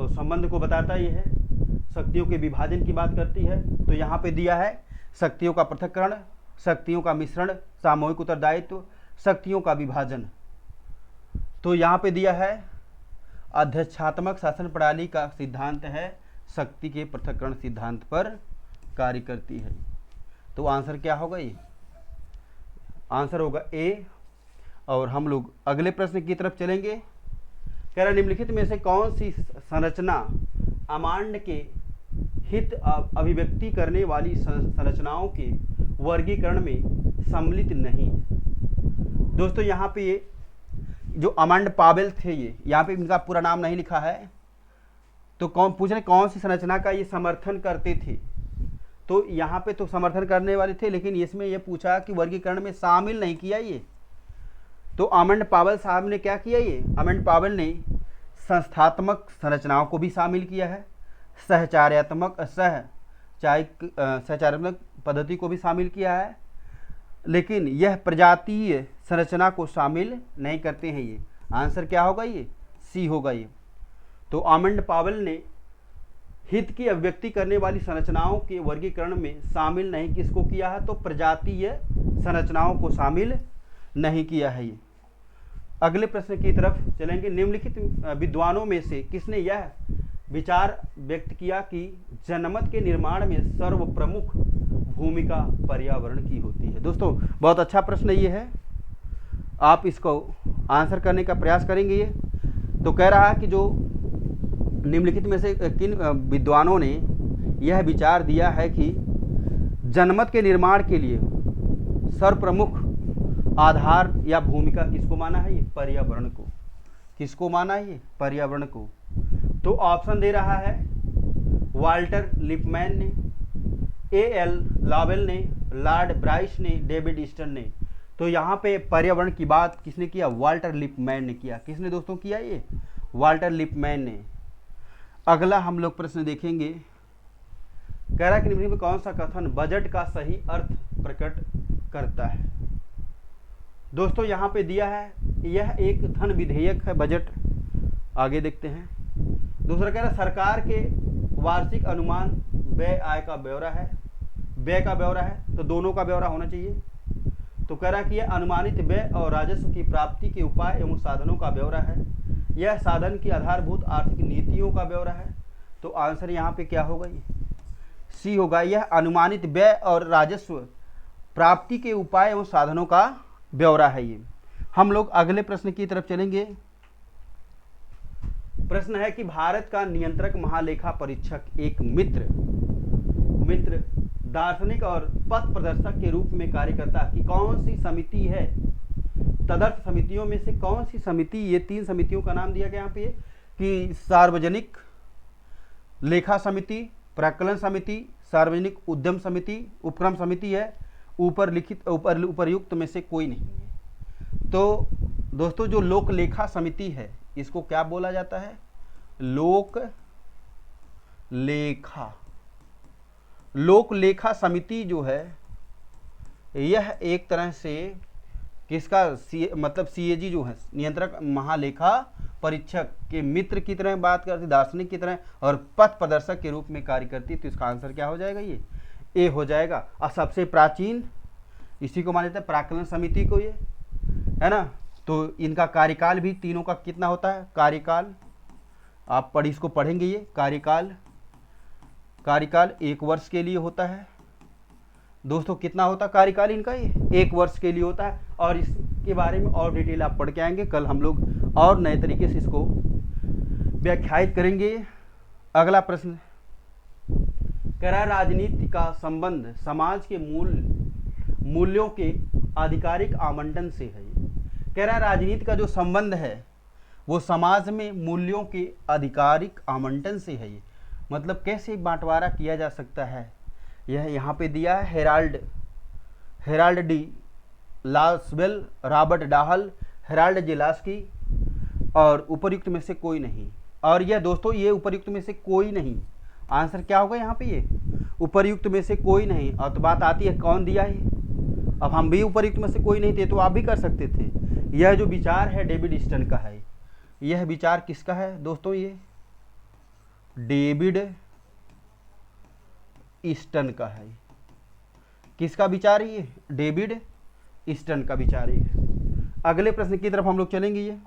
संबंध को बताता ही है। शक्तियों के विभाजन की बात करती है। तो यहाँ पे दिया है शक्तियों का पृथक्करण, शक्तियों का मिश्रण, सामूहिक उत्तरदायित्व, शक्तियों का विभाजन। तो यहाँ पे दिया है अध्यक्षात्मक शासन प्रणाली का सिद्धांत है शक्ति के पृथक्करण सिद्धांत पर कार्य करती है। तो आंसर क्या होगा? ये आंसर होगा ए। और हम लोग अगले प्रश्न की तरफ चलेंगे। कह रहा निम्नलिखित में से कौन सी संरचना अमांड के हित अभिव्यक्ति करने वाली संरचनाओं के वर्गीकरण में सम्मिलित नहीं है? दोस्तों यहाँ पे ये जो अमांड पावेल थे, ये यहाँ पे इनका पूरा नाम नहीं लिखा है। तो पूछ रहे कौन सी संरचना का ये समर्थन करते थे? तो यहाँ पे तो समर्थन करने वाले थे, लेकिन इसमें ये पूछा कि वर्गीकरण में शामिल नहीं किया ये। तो अमांड पावेल साहब ने क्या किया? ये अमांड पावेल ने संस्थात्मक संरचनाओं को भी शामिल किया है, सहचार्यात्मक पद्धति को भी शामिल किया है, लेकिन यह प्रजातीय संरचना को शामिल नहीं करते हैं। ये आंसर क्या होगा? ये सी होगा ये। तो अमांड पावेल ने हित की अभिव्यक्ति करने वाली संरचनाओं के वर्गीकरण में शामिल नहीं किसको किया है? तो प्रजातीय संरचनाओं को शामिल नहीं किया है ये। अगले प्रश्न की तरफ चलेंगे। निम्नलिखित विद्वानों में से किसने यह विचार व्यक्त किया कि जनमत के निर्माण में सर्वप्रमुख भूमिका पर्यावरण की होती है? दोस्तों बहुत अच्छा प्रश्न ये है, आप इसको आंसर करने का प्रयास करेंगे। ये तो कह रहा है कि जो निम्नलिखित में से किन विद्वानों ने यह विचार दिया है कि जनमत के निर्माण के लिए सर्वप्रमुख आधार या भूमिका किसको माना है? ये पर्यावरण को। किसको माना है? ये पर्यावरण को। तो ऑप्शन दे रहा है वाल्टर लिपमैन ने, A.L. लॉवेल ने, लॉर्ड ब्राइस ने, डेविड ईस्टन ने। तो यहाँ पे पर्यावरण की बात किसने किया? वाल्टर लिपमैन ने किया। किसने दोस्तों किया? ये वाल्टर लिपमैन ने। अगला हम लोग प्रश्न देखेंगे। कह रहा है कि निम्न में कौन सा कथन बजट का सही अर्थ प्रकट करता है? दोस्तों यहाँ पे दिया है यह एक धन विधेयक है, बजट। आगे देखते हैं। दूसरा कह रहा है सरकार के वार्षिक अनुमान व्यय आय का ब्यौरा है, व्यय का ब्यौरा है, तो दोनों का ब्यौरा होना चाहिए। तो कह रहा है कि यह अनुमानित व्यय और राजस्व की प्राप्ति के उपाय एवं साधनों का ब्यौरा है, यह साधन की आधारभूत आर्थिक नीतियों का ब्यौरा है। तो आंसर यहाँ पे क्या होगा? ये सी होगा। यह अनुमानित व्यय और राजस्व प्राप्ति के उपाय एवं साधनों का ब्यौरा है ये। हम लोग अगले प्रश्न की तरफ चलेंगे। प्रश्न है कि भारत का नियंत्रक महालेखा परीक्षक एक मित्र दार्शनिक और पथ प्रदर्शक के रूप में कार्य करता कि कौन सी समिति है? तदर्थ समितियों में से कौन सी समिति? ये 3 समितियों का नाम दिया गया यहाँ पे कि सार्वजनिक लेखा समिति, प्राक्कलन समिति, सार्वजनिक उद्यम समिति, उपक्रम समिति है। उपर्युक्त में से कोई नहीं है। तो दोस्तों जो लोक लेखा समिति है इसको क्या बोला जाता है? लोक लेखा समिति जो है यह एक तरह से किसका मतलब सीएजी जो है नियंत्रक महालेखा परीक्षक के मित्र की तरह बात करती, दार्शनिक की तरह और पथ प्रदर्शक के रूप में कार्य करती। तो इसका आंसर क्या हो जाएगा? ये ए हो जाएगा। और सबसे प्राचीन इसी को माना जाता है प्राक्कलन समिति को, ये है ना। तो इनका कार्यकाल भी तीनों का कितना होता है? कार्यकाल आप इसको पढ़ेंगे। ये कार्यकाल 1 वर्ष के लिए होता है दोस्तों। कितना होता है कार्यकाल इनका? ये 1 वर्ष के लिए होता है। और इसके बारे में और डिटेल आप पढ़ के आएंगे। कल हम लोग और नए तरीके से इसको व्याख्यायित करेंगे। अगला प्रश्न कह रहा है राजनीति का संबंध समाज के मूल्यों के आधिकारिक आवंटन से है। कह रहा है राजनीति का जो संबंध है वो समाज में मूल्यों के आधिकारिक आवंटन से है। ये मतलब कैसे बंटवारा किया जा सकता है? यह यहाँ पे दिया है Harold D Lasswell, Robert Dahl, Harold J Laski और उपर्युक्त में से कोई नहीं। और यह दोस्तों ये उपर्युक्त में से कोई नहीं, आंसर क्या होगा यहाँ पे? ये उपर्युक्त में से कोई नहीं। और तो बात आती है कौन दिया है? अब हम भी उपर्युक्त में से कोई नहीं थे तो आप भी कर सकते थे। यह जो विचार है डेविड ईस्टन का है। यह विचार किसका है दोस्तों? ये डेविड ईस्टन का है। किसका विचार है ये? डेविड ईस्टन का विचार है। अगले प्रश्न की तरफ हम लोग चलेंगे। ये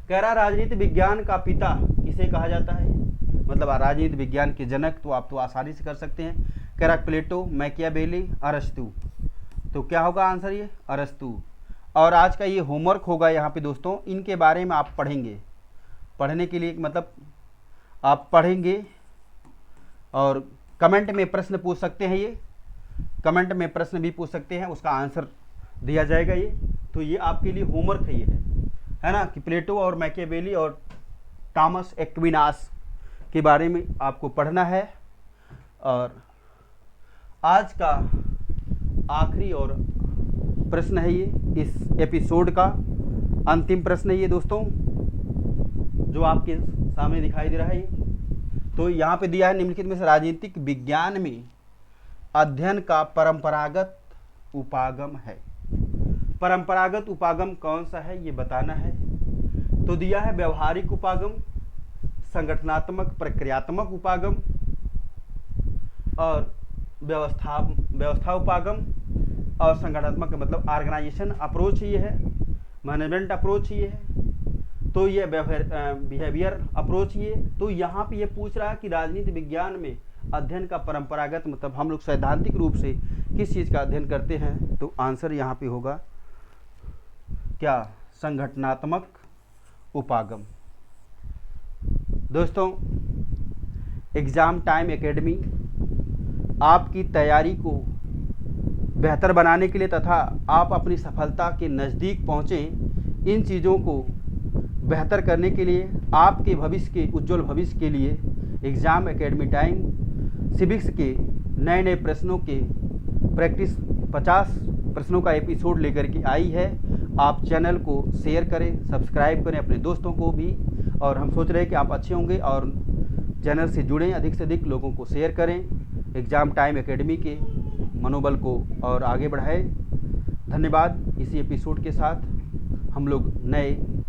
कह रहा राजनीति विज्ञान का पिता किसे कहा जाता है? मतलब राजनीति विज्ञान के जनक तो आप तो आसानी से कर सकते हैं। कह रहा प्लेटो, मैकियावेली, अरस्तू। तो क्या होगा आंसर? ये अरस्तू। और आज का ये होमवर्क होगा यहाँ पे दोस्तों, इनके बारे में आप पढ़ेंगे। पढ़ने के लिए मतलब आप पढ़ेंगे और कमेंट में प्रश्न पूछ सकते हैं। ये कमेंट में प्रश्न भी पूछ सकते हैं, उसका आंसर दिया जाएगा। ये तो ये आपके लिए होमवर्क है, ये है ना कि प्लेटो और मैकियावेली और थॉमस एक्विनास के बारे में आपको पढ़ना है। और आज का आखिरी और प्रश्न है ये, इस एपिसोड का अंतिम प्रश्न है ये दोस्तों, जो आपके सामने दिखाई दे रहा है। ये तो यहाँ पे दिया है निम्नलिखित में से राजनीतिक विज्ञान में अध्ययन का परंपरागत उपागम है। परंपरागत उपागम कौन सा है ये बताना है। तो दिया है व्यवहारिक उपागम, संगठनात्मक प्रक्रियात्मक उपागम और व्यवस्था उपागम और संगठनात्मक मतलब ऑर्गेनाइजेशन अप्रोच ये है, मैनेजमेंट अप्रोच ये है। तो ये बिहेवियर अप्रोच ये। तो यहाँ पे ये पूछ रहा है कि राजनीति विज्ञान में अध्ययन का परंपरागत मतलब हम लोग सैद्धांतिक रूप से किस चीज़ का अध्ययन करते हैं? तो आंसर यहाँ पे होगा क्या? संगठनात्मक उपागम। दोस्तों एग्ज़ाम टाइम एकेडमी आपकी तैयारी को बेहतर बनाने के लिए तथा आप अपनी सफलता के नज़दीक पहुँचें, इन चीज़ों को बेहतर करने के लिए, आपके भविष्य के उज्जवल भविष्य के लिए एग्ज़ाम एकेडमी टाइम सिविक्स के नए नए प्रश्नों के प्रैक्टिस 50 प्रश्नों का एपिसोड लेकर के आई है। आप चैनल को शेयर करें, सब्सक्राइब करें अपने दोस्तों को भी। और हम सोच रहे हैं कि आप अच्छे होंगे और चैनल से जुड़ें, अधिक से अधिक लोगों को शेयर करें। एग्ज़ाम टाइम एकेडमी के मनोबल को और आगे बढ़ाएं। धन्यवाद। इसी एपिसोड के साथ हम लोग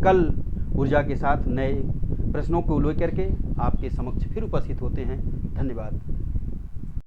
कल ऊर्जा के साथ नए प्रश्नों को लेकर के आपके समक्ष फिर उपस्थित होते हैं। धन्यवाद।